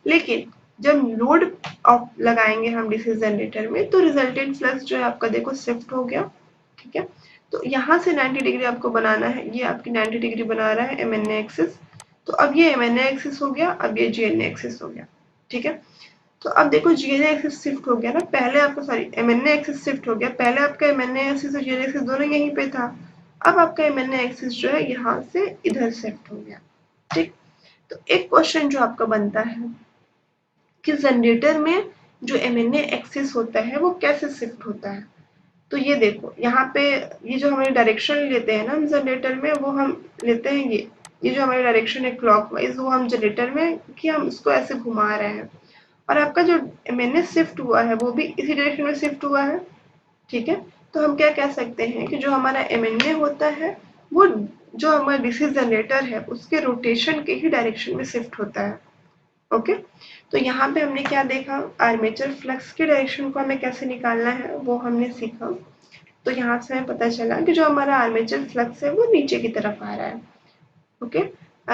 लेकिन जब लोड ऑफ लगाएंगे हम डीसी जनरेटर में तो रिजल्टेंट फ्लक्स जो है आपका देखो शिफ्ट हो गया। ठीक है। तो यहाँ से 90 डिग्री आपको बनाना है, ये आपकी 90 डिग्री बना रहा है एमएनए एक्सिस। तो अब ये एमएनए एक्सिस हो गया, अब ये जीएनए एक्सिस हो गया। ठीक है। तो अब देखो जीएनए एक्सिस शिफ्ट हो गया ना, पहले आपका सॉरी एमएनए एक्सिस शिफ्ट हो गया, पहले आपका एमएनए एक्सिस और जीएनए एक्सिस दोनों यहीं पे था। अब आपका एमएनए एक्सिस जो है यहाँ से इधर शिफ्ट हो गया। ठीक। तो एक क्वेश्चन जो आपका बनता है कि जनरेटर में जो एमएनए एक्सिस होता है वो कैसे शिफ्ट होता है। तो ये देखो यहाँ पे ये जो हमारी डायरेक्शन लेते हैं ना हम जनरेटर में, वो हम लेते हैं ये जो हमारी डायरेक्शन है क्लॉकवाइज, वो हम जनरेटर में कि हम इसको ऐसे घुमा रहे हैं। और आपका जो एमएनए शिफ्ट हुआ है वो भी इसी डायरेक्शन में शिफ्ट हुआ है। ठीक है। तो हम क्या कह सकते हैं कि जो हमारा एमएनए होता है वो जो हमारा डीसी जनरेटर है उसके रोटेशन के ही डायरेक्शन में शिफ्ट होता है। ओके। तो यहाँ पे हमने क्या देखा, आर्मेचर फ्लक्स के डायरेक्शन को हमें कैसे निकालना है वो हमने सीखा। तो यहाँ से हमें पता चला कि जो हमारा आर्मेचर फ्लक्स है वो नीचे की तरफ आ रहा है। ओके।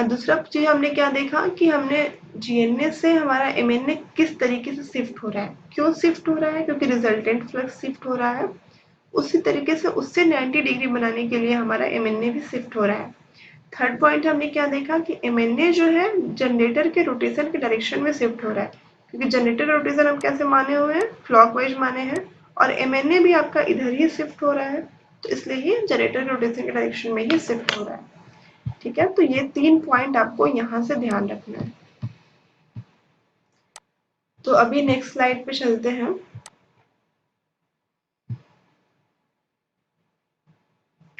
दूसरा चीज हमने क्या देखा कि हमने जीएनए से हमारा एमएनए किस तरीके से शिफ्ट हो रहा है, क्यों शिफ्ट हो रहा है, क्योंकि रिजल्टेंट फ्लक्स शिफ्ट हो रहा है। उसी तरीके से उससे 90 डिग्री बनाने के लिए हमारा एमएनए भी शिफ्ट हो रहा है। थर्ड पॉइंट हमने क्या देखा कि एमएनए जो है जनरेटर के रोटेशन के डायरेक्शन में शिफ्ट हो रहा है, क्योंकि जनरेटर रोटेशन हम कैसे माने हुए हैं, क्लॉकवाइज माने हैं, और एमएनए भी आपका इधर ही शिफ्ट हो रहा है, तो इसलिए ये जनरेटर रोटेशन के डायरेक्शन में ही शिफ्ट हो रहा है। ठीक है। तो ये 3 पॉइंट आपको यहाँ से ध्यान रखना है। तो अभी नेक्स्ट स्लाइड पे चलते हैं।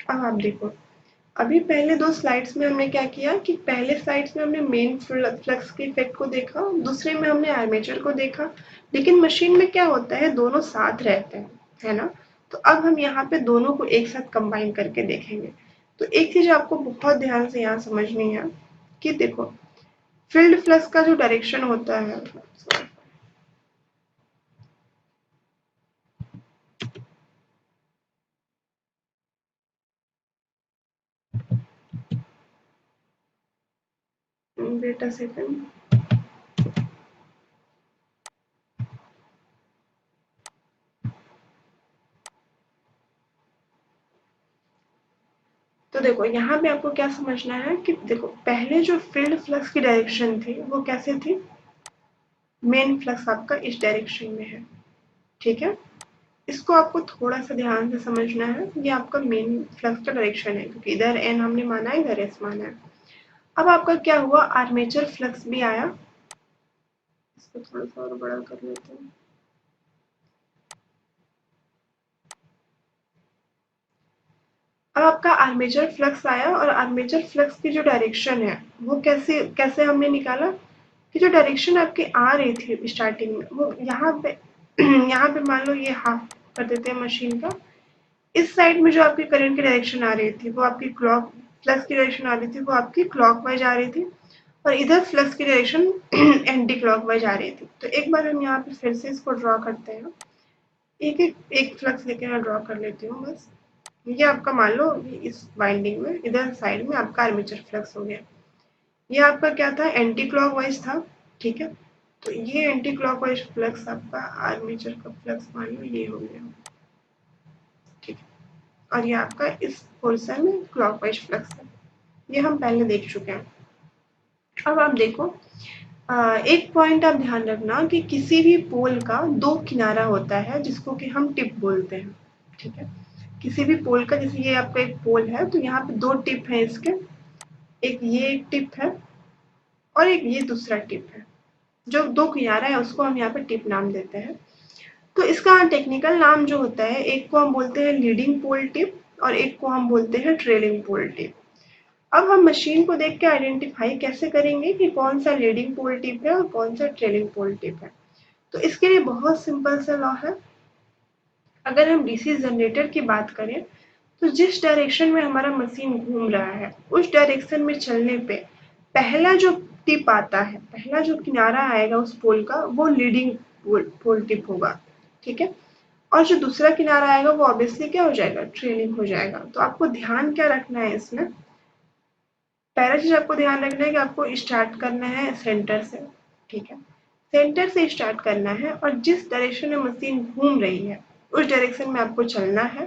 अब आप देखो, अभी पहले 2 स्लाइड्स में हमने क्या किया कि पहले स्लाइड्स में हमने मेन फ्लक्स के इफेक्ट को देखा, दूसरे में हमने आर्मेचर को देखा, लेकिन मशीन में क्या होता है दोनों साथ रहते हैं, है ना? तो अब हम यहाँ पे दोनों को एक साथ कंबाइन करके देखेंगे। तो एक चीज आपको बहुत ध्यान से यहाँ समझनी है कि देखो, फील्ड फ्लक्स का जो डायरेक्शन होता है, वेट अ सेकंड। तो देखो यहाँ पे आपको क्या समझना है कि देखो पहले जो फील्ड फ्लक्स की डायरेक्शन थी वो कैसे थी, मेन फ्लक्स आपका इस डायरेक्शन में है, ठीक है? इसको आपको थोड़ा सा ध्यान से समझना है, ये आपका मेन फ्लक्स का डायरेक्शन है क्योंकि इधर एन हमने माना है, इधर एस माना है। अब आपका क्या हुआ, आर्मेचर फ्लक्स भी आया, इसको थोड़ा सा और बड़ा कर लेते हैं। अब आपका आर्मेचर फ्लक्स आया और आर्मेचर फ्लक्स की जो डायरेक्शन है वो कैसे कैसे हमने निकाला कि जो डायरेक्शन आपकी आ रही थी स्टार्टिंग में वो यहाँ पे यहाँ पे मान लो ये हाफ कर देते हैं मशीन का, इस साइड में जो आपकी करंट की डायरेक्शन आ रही थी वो आपकी क्लॉक फ्लक्स की डायरेक्शन आ रही थी वो आपकी क्लॉकवाइज आ रही थी, और इधर फ्लक्स की डायरेक्शन एंटी क्लॉकवाइज आ रही थी। तो एक बार हम यहाँ पे फिर से इसको ड्रॉ करते हैं, एक एक एक फ्लक्स लेके मैं ड्रॉ कर लेती हूँ बस। ये आपका मान लो इस वाइंडिंग में इधर साइड में आपका आर्मेचर फ्लक्स हो गया, ये आपका क्या था, एंटी क्लॉकवाइज था, ठीक है? तो ये एंटी क्लॉकवाइज फ्लक्स आपका आर्मेचर का फ्लक्स मान लो ये हो गया, ठीक है? और ये आपका इस पोर्शन में क्लॉकवाइज फ्लक्स है, ये हम पहले देख चुके हैं। अब आप देखो, एक पॉइंट आप ध्यान रखना कि किसी भी पोल का दो किनारा होता है जिसको कि हम टिप बोलते हैं, ठीक है? किसी भी पोल का, जैसे ये आपका एक पोल है तो यहाँ पे दो टिप है इसके, एक ये एक टिप है और एक ये दूसरा टिप है, जो दो किनारा है उसको हम यहाँ पे टिप नाम देते हैं। तो इसका टेक्निकल नाम जो होता है, एक को हम बोलते हैं लीडिंग पोल टिप और एक को हम बोलते हैं ट्रेलिंग पोल टिप। अब हम मशीन को देख के आइडेंटिफाई कैसे करेंगे कि कौन सा लीडिंग पोल टिप है और कौन सा ट्रेलिंग पोल टिप है? तो इसके लिए बहुत सिंपल सा लॉ है। अगर हम डीसी जनरेटर की बात करें तो जिस डायरेक्शन में हमारा मशीन घूम रहा है उस डायरेक्शन में चलने पे पहला जो टिप आता है, पहला जो किनारा आएगा उस पोल का वो लीडिंग पोल टिप होगा, ठीक है? और जो दूसरा किनारा आएगा वो ऑब्वियसली क्या हो जाएगा, ट्रेलिंग हो जाएगा। तो आपको ध्यान क्या रखना है इसमें, पहला चीज आपको ध्यान रखना है कि आपको स्टार्ट करना है सेंटर से, ठीक है? सेंटर से स्टार्ट करना है और जिस डायरेक्शन में मशीन घूम रही है उस डायरेक्शन में आपको चलना है,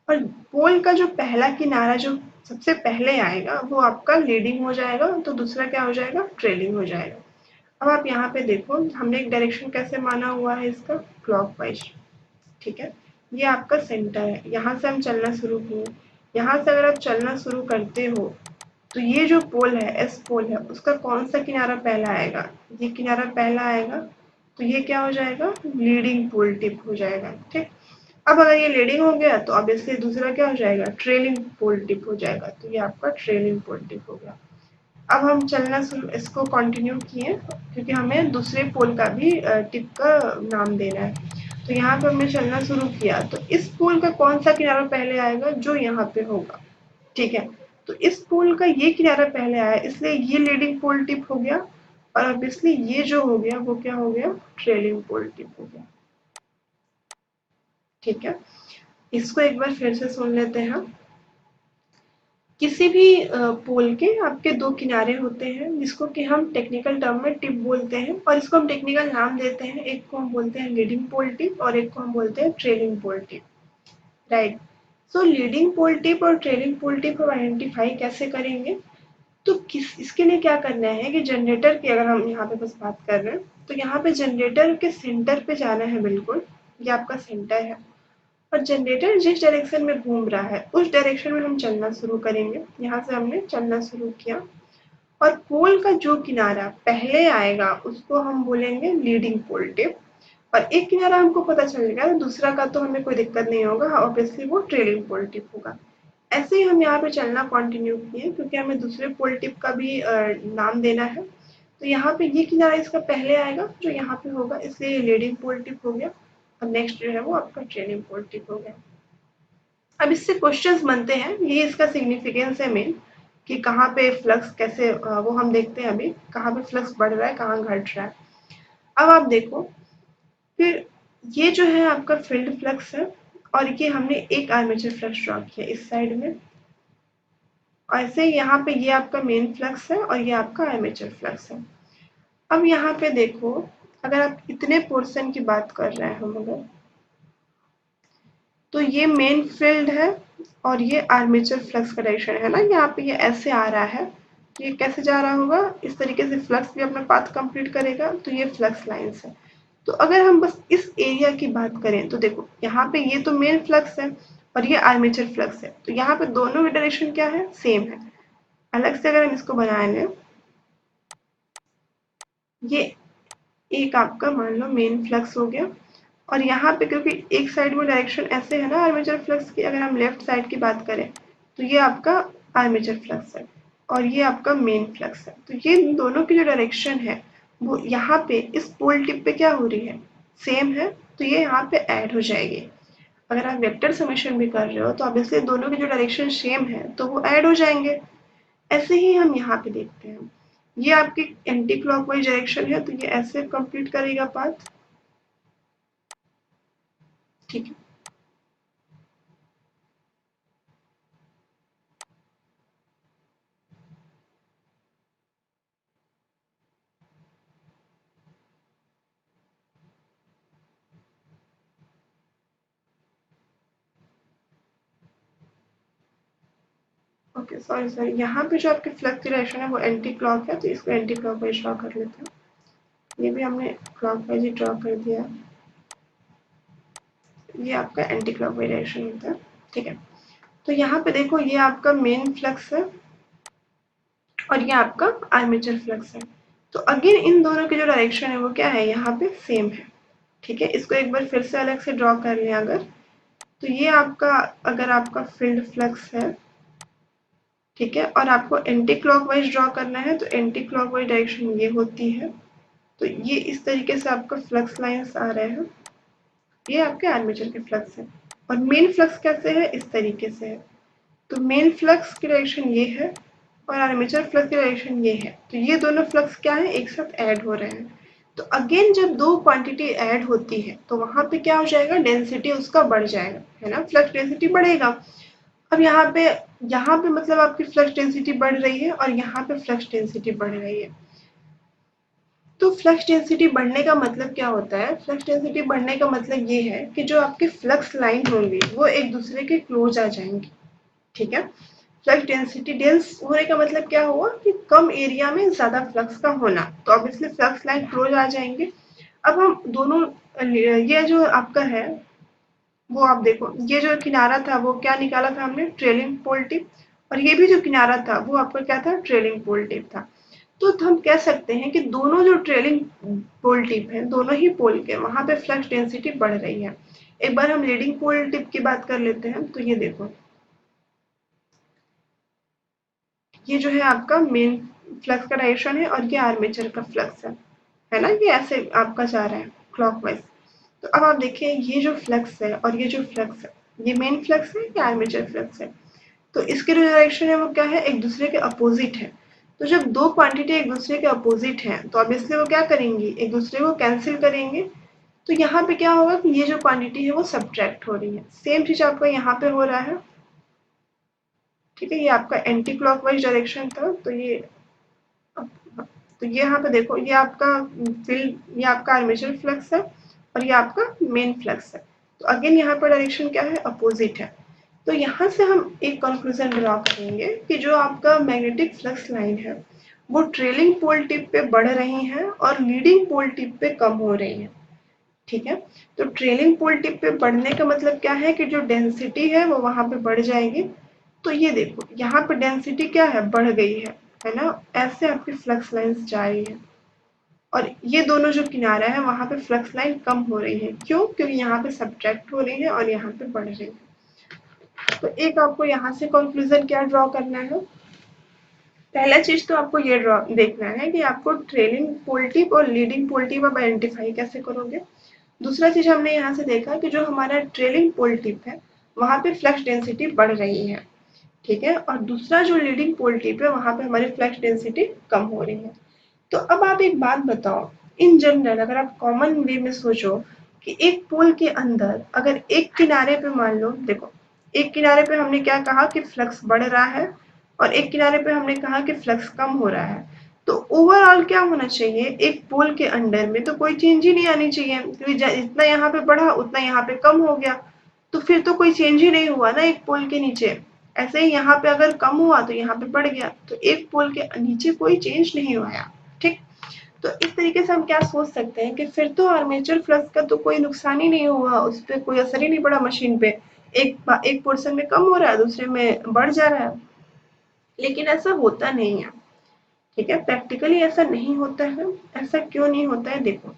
और पोल का जो पहला किनारा जो सबसे पहले आएगा वो आपका लीडिंग हो जाएगा, तो दूसरा क्या हो जाएगा, ट्रेलिंग हो जाएगा। अब आप यहाँ पे देखो हमने एक डायरेक्शन कैसे माना हुआ है इसका, क्लॉकवाइज, ठीक है? ये आपका सेंटर है, यहाँ से हम चलना शुरू किए, यहाँ से अगर आप चलना शुरू करते हो तो ये जो पोल है, एस पोल है, उसका कौन सा किनारा पहला आएगा, ये किनारा पहला आएगा, तो ये क्या हो जाएगा, लीडिंग पोल टिप हो जाएगा, ठीक? अब अगर ये लीडिंग हो गया तो ऑब्वियसली दूसरा क्या हो जाएगा, ट्रेलिंग पोल टिप हो जाएगा, तो ये आपका ट्रेलिंग पोल टिप हो गया। अब हम चलना शुरू इसको कंटिन्यू किए क्योंकि हमें दूसरे पोल का भी टिप का नाम देना है। तो यहाँ पे हमने चलना शुरू किया तो इस पोल का कौन सा किनारा पहले आएगा, जो यहाँ पे होगा, ठीक है? तो इस पोल का ये किनारा पहले आया इसलिए ये लीडिंग पोल टिप हो गया, और ऑब्वियसली ये जो हो गया वो क्या हो गया, ट्रेलिंग पोल टिप हो गया, ठीक है? इसको एक बार फिर से सुन लेते हैं। किसी भी पोल के आपके दो किनारे होते हैं जिसको कि हम टेक्निकल टर्म में टिप बोलते हैं, और इसको हम टेक्निकल नाम देते हैं, एक को हम बोलते हैं लीडिंग पोल टिप और एक को हम बोलते हैं ट्रेलिंग पोल टिप, राइट? सो लीडिंग पोल टिप और ट्रेलिंग पोल टिप हम आइडेंटिफाई कैसे करेंगे, तो किस इसके लिए क्या करना है कि जनरेटर की अगर हम यहाँ पे बस बात कर रहे हैं तो यहाँ पे जनरेटर के सेंटर पे जाना है, बिल्कुल ये आपका सेंटर है, और जनरेटर जिस डायरेक्शन में घूम रहा है उस डायरेक्शन में हम चलना शुरू करेंगे। यहाँ से हमने चलना शुरू किया और पोल का जो किनारा पहले आएगा उसको हम बोलेंगे लीडिंग पोल टिप, और एक किनारा हमको पता चल गया, दूसरा का तो हमें कोई दिक्कत नहीं होगा, ऑब्वियसली वो ट्रेलिंग पोल टिप होगा। ऐसे ही हम यहाँ पे चलना कंटिन्यू किए क्योंकि हमें दूसरे पोल टिप का भी नाम देना है। तो यहाँ पे ये किनारा इसका पहले आएगा जो यहाँ पे होगा, इसलिए लीडिंग पोल टिप हो गया और नेक्स्ट जो है वो आपका ट्रेलिंग पोल टिप हो गया। अब इससे क्वेश्चंस बनते हैं, ये इसका सिग्निफिकेंस है मेन कि कहाँ पे फ्लक्स कैसे वो हम देखते हैं अभी कहाँ पे फ्लक्स बढ़ रहा है कहाँ घट रहा है। अब आप देखो फिर ये जो है आपका फील्ड फ्लक्स है और ये हमने एक आर्मेचर फ्लक्स ड्रॉ किया इस साइड में। ऐसे ही यहाँ पे ये आपका मेन फ्लक्स है और ये आपका आर्मेचर फ्लक्स है। अब यहाँ पे देखो अगर आप इतने पोर्शन की बात कर रहे हैं हम अगर, तो ये मेन फील्ड है और ये आर्मेचर फ्लक्स का डायरेक्शन है ना, यहाँ पे ये ऐसे आ रहा है, तो ये कैसे जा रहा होगा इस तरीके से फ्लक्स भी अपना पाथ कंप्लीट करेगा, तो ये फ्लक्स लाइंस है। तो अगर हम बस इस एरिया की बात करें तो देखो यहाँ पे ये तो मेन फ्लक्स है और ये आर्मेचर फ्लक्स है, तो यहाँ पे दोनों की डायरेक्शन क्या है सेम है। अलग से अगर हम इसको बनाए लें, ये एक आपका मान लो मेन फ्लक्स हो गया और यहाँ पे क्योंकि एक साइड में डायरेक्शन ऐसे है ना आर्मेचर फ्लक्स की, अगर हम लेफ्ट साइड की बात करें तो ये आपका आर्मेचर फ्लक्स है और ये आपका मेन फ्लक्स है। तो ये दोनों की जो डायरेक्शन है वो यहाँ पे इस पोल टिप पे क्या हो रही है सेम है, तो ये यहाँ पे ऐड हो जाएगी। अगर आप वेक्टर समेशन भी कर रहे हो तो ऑब्वियसली दोनों की जो डायरेक्शन सेम है तो वो ऐड हो जाएंगे। ऐसे ही हम यहाँ पे देखते हैं, ये आपकी एंटी क्लॉकवाइज डायरेक्शन है तो ये ऐसे कंप्लीट करेगा पाथ। ठीक है, ओके सॉरी सॉरी, यहाँ पे जो आपकी फ्लक्स की डायरेक्शन है वो एंटी क्लॉक है तो इसको एंटी क्लॉकवाइज ड्रॉ कर लेते हैं। ये भी हमने क्लॉकवाइज ही ड्रॉ कर दिया, ये आपका एंटी क्लॉकवाइज डायरेक्शन होता है। ठीक है, तो यहाँ पे देखो ये आपका मेन फ्लक्स है और ये आपका आर्मेचर फ्लक्स है। तो अगेन इन दोनों की जो डायरेक्शन है वो क्या है यहाँ पे सेम है। ठीक है, इसको एक बार फिर से अलग से ड्रॉ कर लें अगर, तो ये आपका अगर आपका फील्ड फ्लक्स है, ठीक है, और आपको एंटी क्लॉकवाइज ड्रॉ करना है तो एंटी क्लॉकवाइज डायरेक्शन ये होती है। तो ये इस तरीके से आपका फ्लक्स लाइंस आ रहे हैं, ये आपके आर्मेचर के फ्लक्स है। और मेन फ्लक्स कैसे है इस तरीके से है, तो मेन फ्लक्स की डायरेक्शन ये है और आर्मेचर फ्लक्स की डायरेक्शन ये है, तो ये दोनों फ्लक्स क्या है एक साथ ऐड हो रहे हैं। तो अगेन जब दो क्वांटिटी ऐड होती है तो वहां पे क्या हो जाएगा डेंसिटी उसका बढ़ जाएगा, है ना, फ्लक्स डेंसिटी बढ़ेगा। अब यहाँ पे मतलब आपकी फ्लक्स डेंसिटी बढ़ रही है और यहाँ पे फ्लक्स डेंसिटी बढ़ रही है। तो फ्लक्स डेंसिटी बढ़ने का मतलब क्या होता है, फ्लक्स डेंसिटी बढ़ने का मतलब ये है कि जो आपके फ्लक्स लाइन होंगी वो एक दूसरे के क्लोज आ जाएंगी। ठीक है, फ्लक्स डेंसिटी डेंस होने का मतलब क्या हुआ कि कम एरिया में ज्यादा फ्लक्स का होना, तो ऑब्वियसली फ्लक्स लाइन क्लोज आ जाएंगे। अब हम दोनों ये जो आपका है वो आप देखो, ये जो किनारा था वो क्या निकाला था हमने ट्रेलिंग पोल टिप, और ये भी जो किनारा था वो आपका क्या था ट्रेलिंग पोल टिप था। तो हम कह सकते हैं कि दोनों जो ट्रेलिंग पोल टिप है दोनों ही पोल के वहां पे फ्लक्स डेंसिटी बढ़ रही है। एक बार हम लीडिंग पोल टिप की बात कर लेते हैं, तो ये देखो ये जो है आपका मेन फ्लक्स का डायरेक्शन है और ये आर्मेचर का फ्लक्स है ना, ये ऐसे आपका जा रहा है क्लॉकवाइज। तो अब आप देखिए ये जो फ्लक्स है और ये जो फ्लक्स है ये मेन फ्लक्स है या आर्मेचर फ्लक्स है, तो इसके जो डायरेक्शन है वो क्या है एक दूसरे के अपोजिट है। तो जब दो क्वांटिटी एक दूसरे के अपोजिट हैं तो ऑब्वियसली वो क्या करेंगी एक दूसरे को कैंसिल करेंगे। तो यहाँ पे क्या होगा कि ये जो क्वांटिटी है वो सब्ट्रैक्ट हो रही है, सेम चीज आपका यहाँ पे हो रहा है। ठीक है, ये आपका एंटी क्लॉकवाइज डायरेक्शन था, तो ये तो ये यहाँ पे देखो ये आपका फील्ड ये आपका आर्मेचर फ्लक्स है और ये आपका मेन फ्लक्स है। तो अगेन यहाँ पर डायरेक्शन क्या है अपोजिट है। तो यहाँ से हम एक कंक्लूजन ड्रॉ करेंगे कि जो आपका मैग्नेटिक फ्लक्स लाइन है वो ट्रेलिंग पोल टिप पे बढ़ रही है और लीडिंग पोल टिप पे कम हो रही है। ठीक है, तो ट्रेलिंग पोल टिप पे बढ़ने का मतलब क्या है कि जो डेंसिटी है वो वहां पे बढ़ जाएगी। तो ये देखो यहाँ पे डेंसिटी क्या है बढ़ गई है ना, ऐसे आपकी फ्लक्स लाइंस जा रही है और ये दोनों जो किनारा है वहां पे फ्लक्स लाइन कम हो रही है, क्यों, क्योंकि यहाँ पे सब्ट्रैक्ट हो रही है और यहाँ पे बढ़ रही है। तो एक आपको यहाँ से कंक्लूजन क्या ड्रॉ करना है, पहला चीज तो आपको ये ड्रॉ देखना है कि आपको ट्रेलिंग पोल टिप और लीडिंग पोल टिप आप आइडेंटिफाई कैसे करोगे। दूसरा चीज हमने यहाँ से देखा कि जो हमारा ट्रेलिंग पोल टिप है वहां पे फ्लक्स डेंसिटी बढ़ रही है, ठीक है, और दूसरा जो लीडिंग पोल टिप है वहां पे हमारी फ्लक्स डेंसिटी कम हो रही है। तो अब आप एक बात बताओ, इन जनरल अगर आप कॉमन वे में सोचो कि एक पोल के अंदर अगर एक किनारे पे मान लो, देखो एक किनारे पे हमने क्या कहा कि फ्लक्स बढ़ रहा है और एक किनारे पे हमने कहा कि फ्लक्स कम हो रहा है, तो ओवरऑल क्या होना चाहिए, एक पोल के अंडर में तो कोई चेंज ही नहीं आनी चाहिए, क्योंकि जितना यहाँ पे बढ़ा उतना यहाँ पे कम हो गया, तो फिर तो कोई चेंज ही नहीं हुआ ना एक पोल के नीचे। ऐसे ही यहाँ पे अगर कम हुआ तो यहाँ पे बढ़ गया, तो एक पोल के नीचे कोई चेंज नहीं हुआ, ठीक। तो इस तरीके से हम क्या सोच सकते हैं कि फिर तो आर्मेचर फ्लक्स का तो कोई नुकसान ही नहीं हुआ, उस पर कोई असर ही नहीं पड़ा मशीन पे, एक पोर्शन में कम हो रहा है दूसरे में बढ़ जा रहा है। लेकिन ऐसा होता नहीं है, ठीक है, प्रैक्टिकली ऐसा नहीं होता है। ऐसा क्यों नहीं होता है, देखो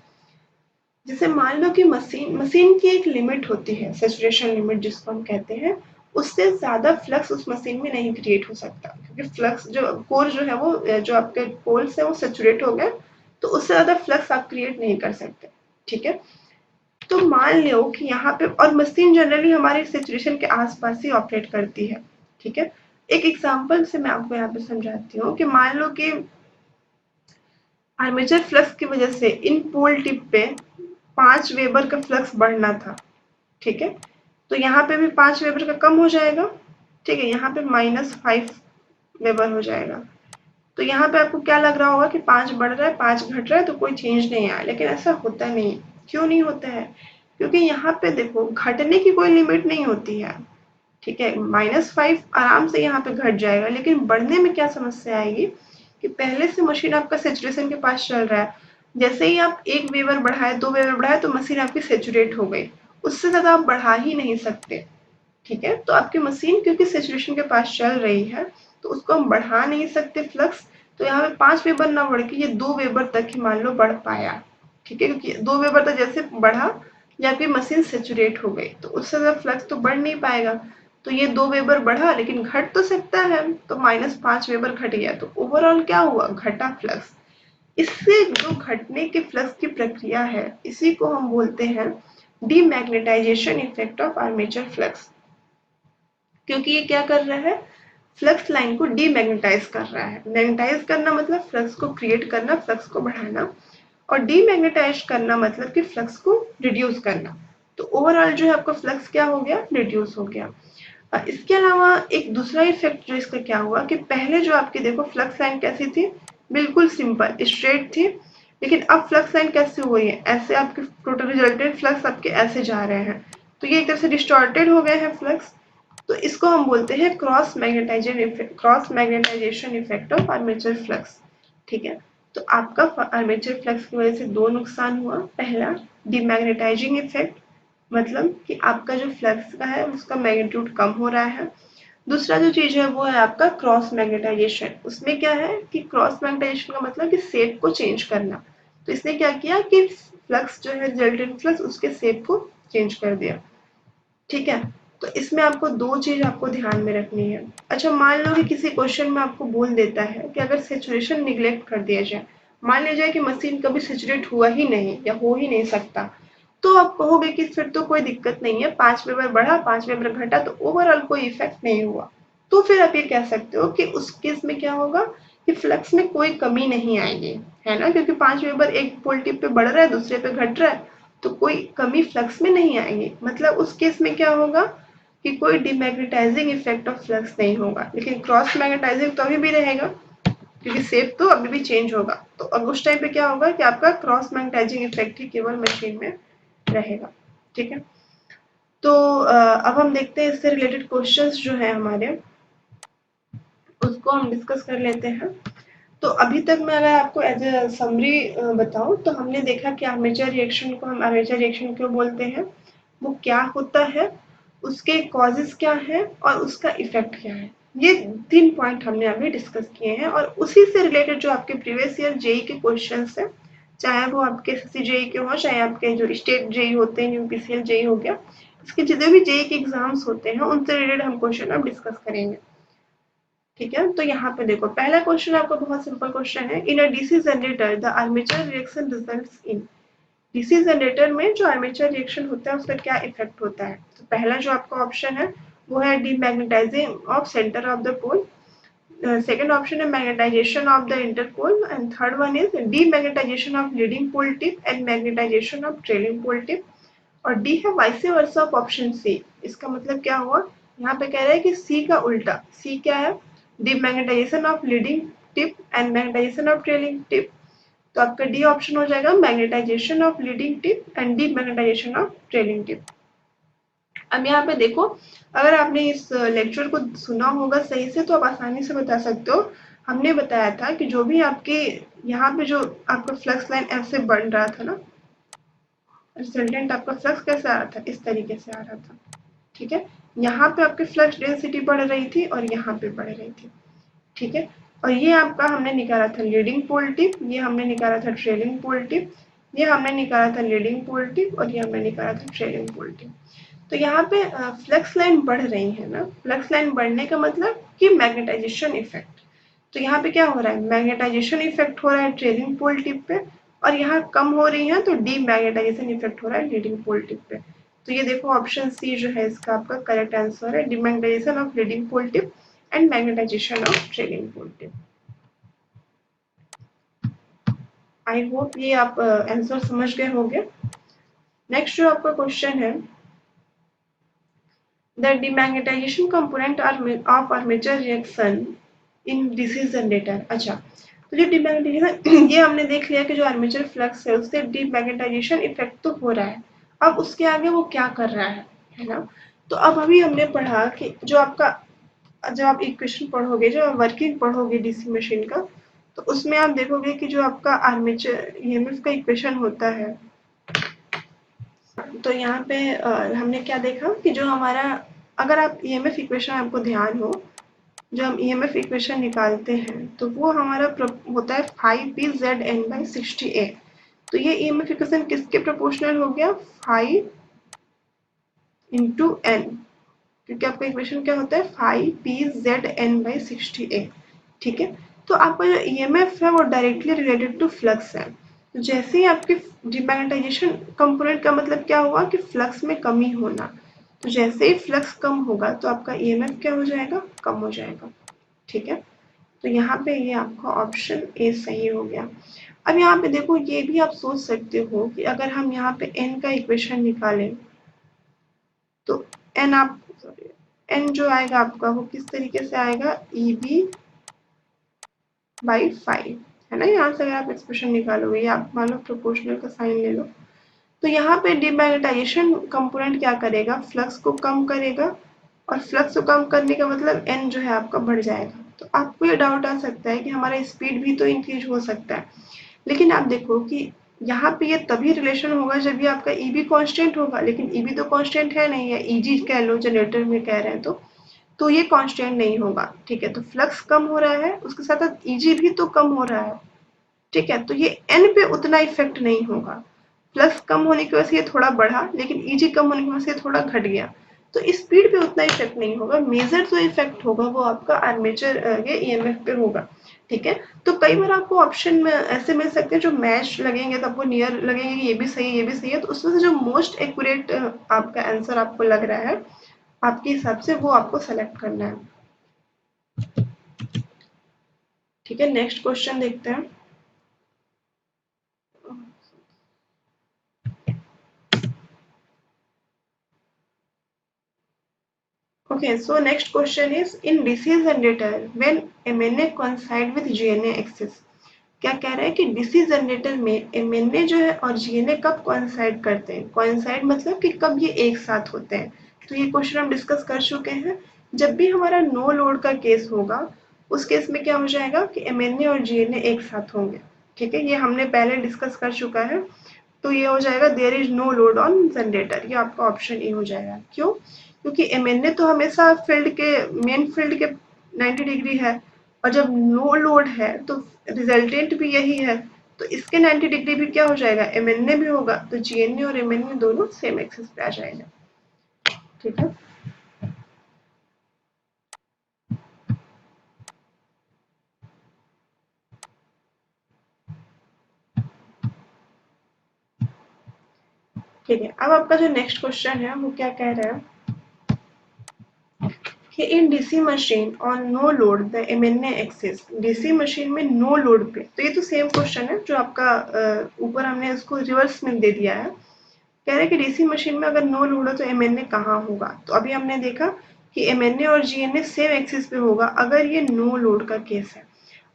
जैसे मान लो कि मशीन मशीन की एक लिमिट होती है, सैचुरेशन लिमिट जिसको हम कहते हैं, उससे ज्यादा फ्लक्स उस मशीन में नहीं क्रिएट हो सकता, क्योंकि फ्लक्स जो कोर जो है वो जो आपके पोल्स है वो सैचुरेट हो गए, तो उससे ज्यादा फ्लक्स आप क्रिएट नहीं कर सकते, ठीक है। तो मान लो कि यहाँ पे, और मशीन जनरली हमारे सैचुरेशन के आसपास ही ऑपरेट करती है, ठीक है। एक एग्जांपल से मैं आपको यहाँ पे समझाती हूँ कि मान लो कि आर्मेचर फ्लक्स की वजह से इन पोल टिप पे 5 वेबर का फ्लक्स बढ़ना था, ठीक है, तो यहाँ पे भी 5 वेबर का कम हो जाएगा, ठीक है, यहाँ पे -5 वेबर हो जाएगा। तो यहाँ पे आपको क्या लग रहा होगा कि 5 बढ़ रहा है 5 घट रहा है तो कोई चेंज नहीं आया, लेकिन ऐसा होता नहीं। क्यों नहीं होता है, क्योंकि यहाँ पे देखो घटने की कोई लिमिट नहीं होती है, ठीक है, -5 आराम से यहाँ पे घट जाएगा, लेकिन बढ़ने में क्या समस्या आएगी कि पहले से मशीन आपका सेचुरेशन के पास चल रहा है, जैसे ही आप 1 वेबर बढ़ाए 2 वेबर बढ़ाए तो मशीन आपकी सेचुरेट हो गई, उससे ज्यादा आप बढ़ा ही नहीं सकते, ठीक है। तो आपकी मशीन क्योंकि सेचुरेशन के पास चल रही है तो उसको हम बढ़ा नहीं सकते फ्लक्स, तो यहाँ पे 5 वेबर ना बढ़ के ये 2 वेबर तक ही मान लो बढ़ पाया, ठीक है, क्योंकि 2 वेबर तक जैसे बढ़ा या आपकी मशीन सेचुरेट हो गई तो उससे ज्यादा फ्लक्स तो बढ़ नहीं पाएगा, तो ये 2 वेबर बढ़ा लेकिन घट तो सकता है, तो -5 वेबर घट गया, तो ओवरऑल क्या हुआ, घटा फ्लक्स। इससे जो घटने के फ्लक्स की प्रक्रिया है इसी को हम बोलते हैं demagnetization effect of armature flux, क्योंकि ये क्या कर रहा है, फ्लक्स लाइन को डीमैग्नेटाइज कर रहा है। मैग्नेटाइज करना मतलब फ्लक्स को क्रिएट करना, फ्लक्स को बढ़ाना, और डीमैग्नेटाइज करना मतलब कि फ्लक्स को रिड्यूस करना। तो ओवरऑल जो है आपका फ्लक्स क्या हो गया, रिड्यूस हो गया। इसके अलावा एक दूसरा इफेक्ट जो इसका क्या हुआ कि पहले जो आपकी देखो फ्लक्स लाइन कैसी थी, बिल्कुल सिंपल स्ट्रेट थी, लेकिन अब फ्लक्स लाइन कैसे हो गई है, ऐसे आपके टोटल रिजल्टेंट फ्लक्स आपके ऐसे जा रहे हैं, तो ये एक तरह से डिस्टॉर्टेड हो गए हैं फ्लक्स। तो इसको हम बोलते हैं cross magnetization effect of armature flux, ठीक है। तो आपका आर्मेचर फ्लक्स की वजह से दो नुकसान हुआ, पहला डीमैग्नेटाइजिंग इफेक्ट, मतलब कि आपका जो फ्लक्स का है उसका मैग्नीट्यूड कम हो रहा है। दूसरा जो चीज है वो है आपका क्रॉस मैग्नेटाइजेशन, उसमें क्या है कि क्रॉस मैग्नेटाइजेशन का मतलब कि शेप को चेंज करना, तो इसने क्या किया कि फ्लक्स जो है रिजल्टेंट फ्लक्स उसके शेप को चेंज कर दिया, ठीक है। तो इसमें आपको दो चीज आपको ध्यान में रखनी है। अच्छा मान लो कि किसी क्वेश्चन में आपको बोल देता है कि अगर सेचुरेशन निग्लेक्ट कर दिया जाए, मान लिया जाए कि मशीन कभी सेचुरेट हुआ ही नहीं या हो ही नहीं सकता, तो आप कहोगे कि फिर तो कोई दिक्कत नहीं है, 5 वेबर बढ़ा 5 वेबर घटा तो ओवरऑल कोई इफेक्ट नहीं हुआ। तो फिर आप ये कह सकते हो कि उस केस में क्या होगा कि फ्लक्स में कोई कमी नहीं आएगी, है ना, क्योंकि 5 वेबर एक पोल टिप पे बढ़ रहा है दूसरे पे घट रहा है, तो कोई कमी फ्लक्स में नहीं आएगी। मतलब उस केस में क्या होगा कि कोई डिमैग्नेटाइजिंग इफेक्ट ऑफ फ्लक्स नहीं होगा, लेकिन क्रॉस मैग्नेटाइजिंग तो अभी भी रहेगा, क्योंकि शेप तो अभी भी चेंज होगा। तो अब उस टाइम पे क्या होगा कि आपका क्रॉस मैग्नेटाइजिंग इफेक्ट ही केवल मशीन में रहेगा, ठीक है। तो अब हम देखते हैं इससे रिलेटेड क्वेश्चंस जो है हमारे, उसको हम डिस्कस कर लेते हैं। तो अभी तक मैं अगर आपको एज ए समरी बताऊं तो हमने देखा कि आर्मेचर रिएक्शन को हम आर्मेचर रिएक्शन क्यों बोलते हैं, वो क्या होता है, उसके कॉजेस क्या हैं और उसका इफेक्ट क्या है। ये 3 पॉइंट हमने अभी डिस्कस किए हैं, और उसी से रिलेटेड जो आपके प्रीवियस ईयर जेई के क्वेश्चंस हैं, चाहे वो आपके एसएससी जेई के हों चाहे आपके जो स्टेट जेई होते हैं यूपीसीएल जेई हो गया, इसके जितने भी जेईई के एग्जाम्स होते हैं उनसे रिलेटेड हम क्वेश्चन अब डिस्कस करेंगे। ठीक है, तो यहाँ पे देखो पहला क्वेश्चन आपका बहुत सिंपल क्वेश्चन है। In a DC generator the armature reaction results in. DC generator में जो आर्मेचर रिएक्शन होता है उसका क्या इफेक्ट होता है। तो पहला जो आपका ऑप्शन है वो है demagnetizing of centre of the pole. Second option is magnetization of the interpole, and third one is demagnetization of leading pole tip and magnetization of trailing pole tip। और डी है vice versa of option C. इसका मतलब क्या हुआ, यहाँ पे कह रहा है कि सी का उल्टा। सी क्या है, demagnetization of leading tip and magnetization of trailing tip. तो आपका डी ऑप्शन हो जाएगा magnetization of leading tip and demagnetization of trailing tip. अब यहाँ पे देखो, अगर आपने इस लेक्चर को सुना होगा सही से तो आप आसानी से बता सकते हो। हमने बताया था कि जो भी आपके यहाँ पे जो आपका फ्लक्स लाइन ऐसे बन रहा था ना, रिजल्टेंट आपका फ्लक्स कैसे आ रहा था, इस तरीके से आ रहा था। ठीक है, यहाँ पे आपकी फ्लक्स डेंसिटी बढ़ रही थी और यहाँ पे बढ़ रही थी। ठीक है, और ये आपका हमने निकाला था लीडिंग पोल टिप, ये हमने निकाला था ट्रेलिंग पोल टिप, ये हमने निकाला था लीडिंग पोल टिप और ये हमने निकाला था ट्रेलिंग पोल टिप। तो यहाँ पे फ्लक्स लाइन बढ़ रही है ना, फ्लक्स लाइन बढ़ने का मतलब कि मैग्नेटाइजेशन इफेक्ट। तो यहाँ पे क्या हो रहा है, मैग्नेटाइजेशन इफेक्ट हो रहा है ट्रेलिंग पोल टिप पे, और यहाँ कम हो रही है तो डी मैग्नेटाइजेशन इफेक्ट हो रहा है लीडिंग पोल टिप पे। तो ये देखो ऑप्शन सी जो है इसका आपका करेक्ट आंसर है, demagnetization of leading pole tip and magnetization of trailing pole tip. I hope ये आप आंसर समझ गए होंगे। नेक्स्ट जो आपका क्वेश्चन है, the demagnetization component of armature reaction in DC generator। अच्छा, तो जो डीमैग्नेटाइजेशन ये हमने देख लिया कि जो आर्मेचर फ्लक्स है उससे डीमैग्नेटाइजेशन इफेक्ट तो हो रहा है। अब उसके आगे वो क्या कर रहा है ना। तो अब अभी हमने पढ़ा कि जो आपका, जब आप इक्वेशन पढ़ोगे, जो वर्किंग पढ़ोगे डीसी मशीन का, तो उसमें आप देखोगे कि जो आपका आर्मेचर ईएमएफ का इक्वेशन होता है, तो यहाँ पे हमने क्या देखा कि जो हमारा, अगर आप ईएमएफ इक्वेशन आपको ध्यान हो, जो हम ईएमएफ इक्वेशन निकालते हैं तो वो हमारा होता है 5pZn/60A। तो ये ईएमएफ इक्वेशन किसके प्रोपोर्शनल हो गया, 5 into n, क्योंकि आपका इक्वेशन क्या होता है 5pZn/60A। ठीक है, तो आपका जो ईएमएफ है वो डायरेक्टली रिलेटेड टू फ्लक्स है। तो जैसे ही आपके डीमैग्नेटाइजेशन कंपोनेंट का मतलब क्या हुआ कि फ्लक्स में कमी होना। तो जैसे ही फ्लक्स कम होगा तो आपका ईएमएफ क्या हो जाएगा, कम हो जाएगा। ठीक है, तो यहाँ पे ये आपका ऑप्शन ए सही हो गया। अब यहाँ पे देखो, ये भी आप सोच सकते हो कि अगर हम यहाँ पे n का इक्वेशन निकालें तो n आप n जो आएगा आपका वो किस तरीके से आएगा, EB/5 है ना। यहाँ से अगर आप एक्सप्रेशन निकालोगे या आप मान लो प्रोपोर्शनल का साइन ले लो, तो यहाँ पे डीमैग्नेटाइजेशन कंपोनेंट क्या करेगा, फ्लक्स को कम करेगा, और फ्लक्स को कम करने का मतलब n जो है आपका बढ़ जाएगा। तो आपको ये डाउट आ सकता है कि हमारा स्पीड भी तो इंक्रीज हो सकता है, लेकिन आप देखो कि यहाँ पे ये तभी रिलेशन होगा जब ये आपका ईबी कांस्टेंट होगा, लेकिन ईबी तो कांस्टेंट है नहीं है, ईजी कह लो जनरेटर में कह रहे हैं तो ये कांस्टेंट नहीं होगा। ठीक है, तो फ्लक्स कम हो रहा है, उसके साथ साथ ईजी भी तो कम हो रहा है। ठीक है, तो ये एन पे उतना इफेक्ट नहीं होगा। फ्लक्स कम होने की वजह से ये थोड़ा बढ़ा, लेकिन ईजी कम होने की वजह से ये थोड़ा घट गया। तो स्पीड पे उतना इफेक्ट नहीं होगा, मेजर जो इफेक्ट होगा वो आपका आर्मेचर के ईएमएफ पे होगा। ठीक है, तो कई बार आपको ऑप्शन में ऐसे मिल सकते हैं जो मैच लगेंगे, तो आपको नियर लगेंगे कि ये भी सही है ये भी सही है, तो उसमें से जो मोस्ट एक्यूरेट आपका आंसर आपको लग रहा है आपके हिसाब से वो आपको सेलेक्ट करना है। ठीक है, नेक्स्ट क्वेश्चन देखते हैं। Okay, so next question is in DC generator when MNA coincide with GNA axis। क्या कह रहा है कि डीसी जनरेटर में MNA जो है और GNA कब कोइंसाइड करते हैं। कोइंसाइड मतलब कि कब ये एक साथ होते हैं। तो ये क्वेश्चन हम डिस्कस कर चुके हैं। जब भी हमारा नो लोड का केस होगा उस केस में क्या हो जाएगा कि MNA और GNA एक साथ होंगे। ठीक है, ये हमने पहले डिस्कस कर चुका है। तो ये हो जाएगा there is no load on generator, ये आपका ऑप्शन ए हो जाएगा। क्यों, क्योंकि एमएनए तो हमेशा फील्ड के मेन फील्ड के 90 डिग्री है, और जब नो लोड है तो रिजल्टेंट भी यही है, तो इसके 90 डिग्री भी क्या हो जाएगा, एमएनए भी होगा, तो जीएनए और एमएनए दोनों सेम एक्सिस पे आ जाएगा। ठीक है। ठीक है, अब आपका जो नेक्स्ट क्वेश्चन है वो क्या कह रहा है कि in DC machine on no load the MNA axis. DC machine में नो लोड पे, तो ये तो सेम क्वेश्चन है जो आपका ऊपर हमने इसको रिवर्स में दे दिया है। कह रहे हैं कि डीसी मशीन में अगर नो लोड हो तो एमएनए कहाँ होगा। तो अभी हमने देखा कि एमएनए और जीएनए सेम एक्सिस पे होगा अगर ये नो लोड का केस है।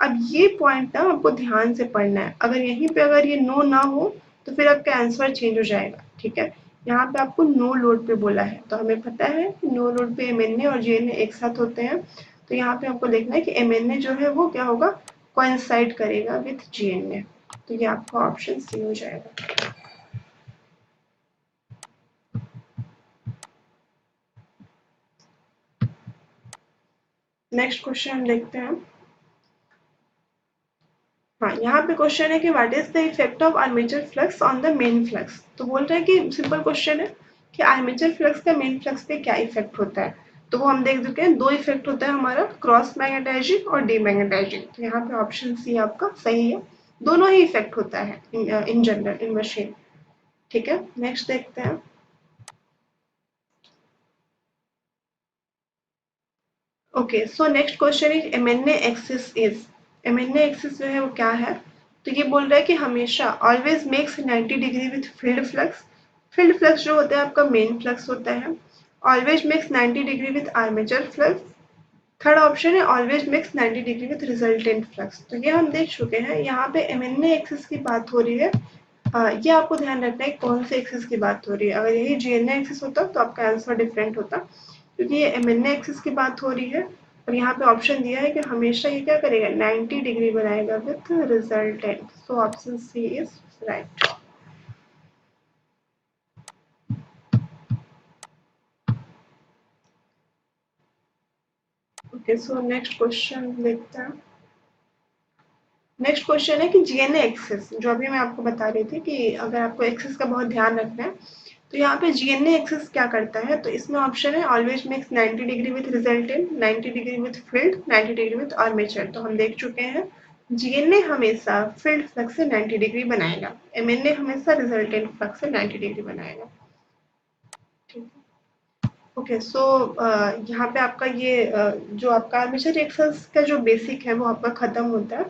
अब ये पॉइंट ना आपको ध्यान से पढ़ना है, अगर यहीं पे अगर ये नो ना हो तो फिर आपका आंसर चेंज हो जाएगा। ठीक है, यहाँ पे आपको नो लोड पे बोला है, तो हमें पता है कि नो लोड पे एमएनए और जीएनए एक साथ होते हैं। तो यहाँ पे आपको देखना है कि एमएनए जो है वो क्या होगा, कोइंसाइड करेगा विथ जीएनए। तो ये आपका ऑप्शन सी हो जाएगा। नेक्स्ट क्वेश्चन हम देखते हैं। हाँ, यहाँ पे क्वेश्चन है कि what is the effect of armature flux on the main flux. तो बोल रहा है कि सिंपल क्वेश्चन है कि आर्मेचर फ्लक्स का मेन फ्लक्स पे क्या इफेक्ट होता है। तो वो हम देख चुके हैं, दो इफेक्ट होता है हमारा, क्रॉस मैग्नेटाइजिंग और डीमैग्नेटाइजिंग। तो यहाँ पे ऑप्शन सी आपका सही है, दोनों ही इफेक्ट होता है इन जनरल इन मशीन। ठीक है, नेक्स्ट देखते हैं। Okay, so next question is MNA axis is. MNA axis जो है वो क्या है। तो ये बोल रहा है कि हमेशा always makes 90 degree with field flux. Field flux जो होता है आपका मेन फ्लक्स होता है। Always makes 90 degree with armature flux. Third option है always makes 90 degree with resultant flux. तो ये हम देख चुके हैं, यहाँ पे एमएनए एक्सिस की बात हो रही है। ये आपको ध्यान रखना है कौन से एक्सिस की बात हो रही है। अगर यही जीएनए एक्सिस होता तो आपका आंसर डिफरेंट होता, क्योंकि ये एमएनए एक्सिस की बात हो रही है। और यहाँ पे ऑप्शन दिया है कि हमेशा ये क्या करेगा, 90 डिग्री बनाएगा with resultant. So option C is right. Okay, so next question देखते हैं। नेक्स्ट क्वेश्चन है कि जीएनए एक्सिस, जो अभी मैं आपको बता रही थी कि अगर आपको एक्सिस का बहुत ध्यान रखना है, तो यहाँ पे जीएनए एक्सिस क्या करता है। तो इसमें ऑप्शन है always makes 90 degree with resultant, 90 degree with field, 90 degree with armature. तो हम देख चुके हैं जीएनए हमेशा फील्ड फ्लक्स से 90 डिग्री बनाएगा, एमएनए हमेशा रिजल्टेंट फ्लक्स से 90 डिग्री बनाएगा। ठीक है, ओके, सो यहाँ पे आपका ये जो आपका आर्मेचर रिएक्शंस का जो बेसिक है वो आपका खत्म होता है।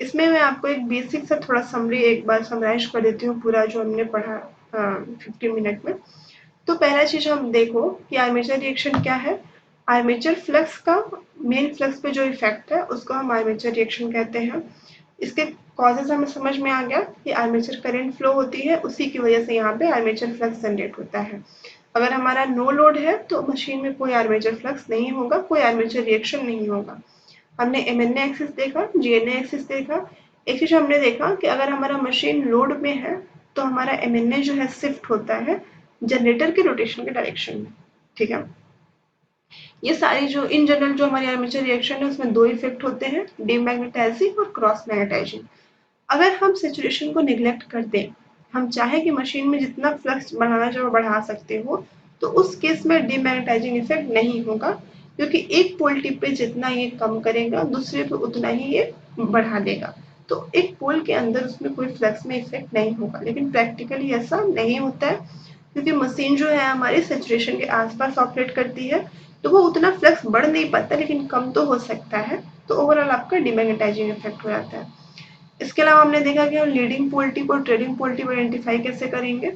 इसमें मैं आपको एक बेसिक सा थोड़ा समरी एक बार समराइज कर देती हूँ पूरा जो हमने पढ़ा 15 मिनट में। तो पहला चीज हम देखो कि आर्मेचर रिएक्शन क्या है। आर्मेचर फ्लक्स का मेन फ्लक्स पे जो इफेक्ट है उसको हम आर्मेचर रिएक्शन कहते हैं। इसके कॉजेज हमें समझ में आ गया कि आर्मेचर करंट फ्लो होती है, उसी की वजह से यहाँ पे आर्मेचर फ्लक्स जनरेट होता है। अगर हमारा नो लोड है तो मशीन में कोई आर्मेचर फ्लक्स नहीं होगा, कोई आर्मेचर रिएक्शन नहीं होगा। हमने एमएनए एक्सिस देखा, जीएनए एक्सिस देखा। एक चीज हमने देखा कि अगर हमारा मशीन लोड में है तो हमारा एमएनए जो है शिफ्ट होता है जनरेटर के रोटेशन के डायरेक्शन में। ठीक है, ये सारी जो इन जनरल जो हमारी आर्मेचर रिएक्शन है उसमें दो इफेक्ट होते हैं, डीमैग्नेटाइजिंग और क्रॉस मैग्नेटाइजिंग। अगर हम सैचुरेशन को निग्लेक्ट कर दें, हम चाहे कि मशीन में जितना फ्लक्स बढ़ाना चाहे बढ़ा सकते हो, तो उस केस में डीमैग्नेटाइजिंग इफेक्ट नहीं होगा, क्योंकि एक पोल टिप पे जितना ये कम करेगा दूसरे पे उतना ही ये बढ़ा देगा। तो एक पोल के अंदर उसमें कोई फ्लक्स में इफेक्ट नहीं होगा, लेकिन प्रैक्टिकली ऐसा नहीं होता है, क्योंकि मशीन जो है हमारी सैचुरेशन के आसपास ऑपरेट करती है, तो वो उतना फ्लक्स बढ़ नहीं पाता लेकिन कम तो हो सकता है। तो ओवरऑल आपका डीमैग्नेटाइजिंग इफेक्ट हो जाता है। इसके अलावा हमने देखा कि हम लीडिंग पोल टिप और ट्रेलिंग पोल टिप आइडेंटिफाई कैसे करेंगे।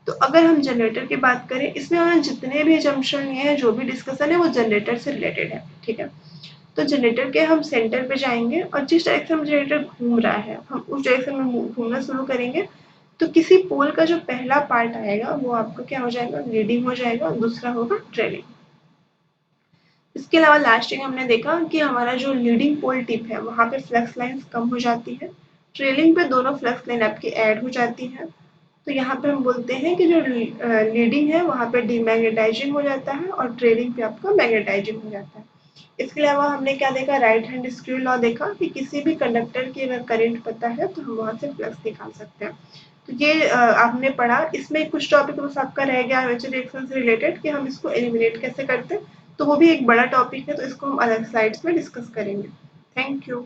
तो अगर हम जनरेटर की बात करें, इसमें हमें जितने भी जंक्शन है, जो भी डिस्कशन है वो जनरेटर से रिलेटेड है। ठीक है, तो जनरेटर के हम सेंटर पे जाएंगे और जिस डायरेक्शन में जनरेटर घूम रहा है हम उस डायरेक्शन में घूमना शुरू करेंगे। तो किसी पोल का जो पहला पार्ट आएगा वो आपका क्या हो जाएगा, लीडिंग हो जाएगा, और दूसरा होगा ट्रेलिंग। इसके अलावा लास्ट टाइम हमने देखा कि हमारा जो लीडिंग पोल टिप है वहाँ पे फ्लक्स लाइंस कम हो जाती है, ट्रेलिंग पे दोनों फ्लक्स लाइन आपकी ऐड हो जाती है। तो यहाँ पे हम बोलते हैं कि जो लीडिंग है वहाँ पे डीमैग्नेटाइजिंग हो जाता है और ट्रेलिंग पे आपका मैग्नेटाइजिंग हो जाता है। इसके अलावा हमने क्या देखा, राइट हैंड स्क्रू लॉ देखा कि किसी भी कंडक्टर की अगर करंट पता है तो हम वहाँ से फ्लक्स निकाल सकते हैं। तो ये आपने पढ़ा, इसमें कुछ टॉपिक बस आपका रह गया म्यूचुअल रिएक्शन से रिलेटेड कि हम इसको एलिमिनेट कैसे करते हैं, तो वो भी एक बड़ा टॉपिक है, तो इसको हम अलग स्लाइड्स में डिस्कस करेंगे। Thank you.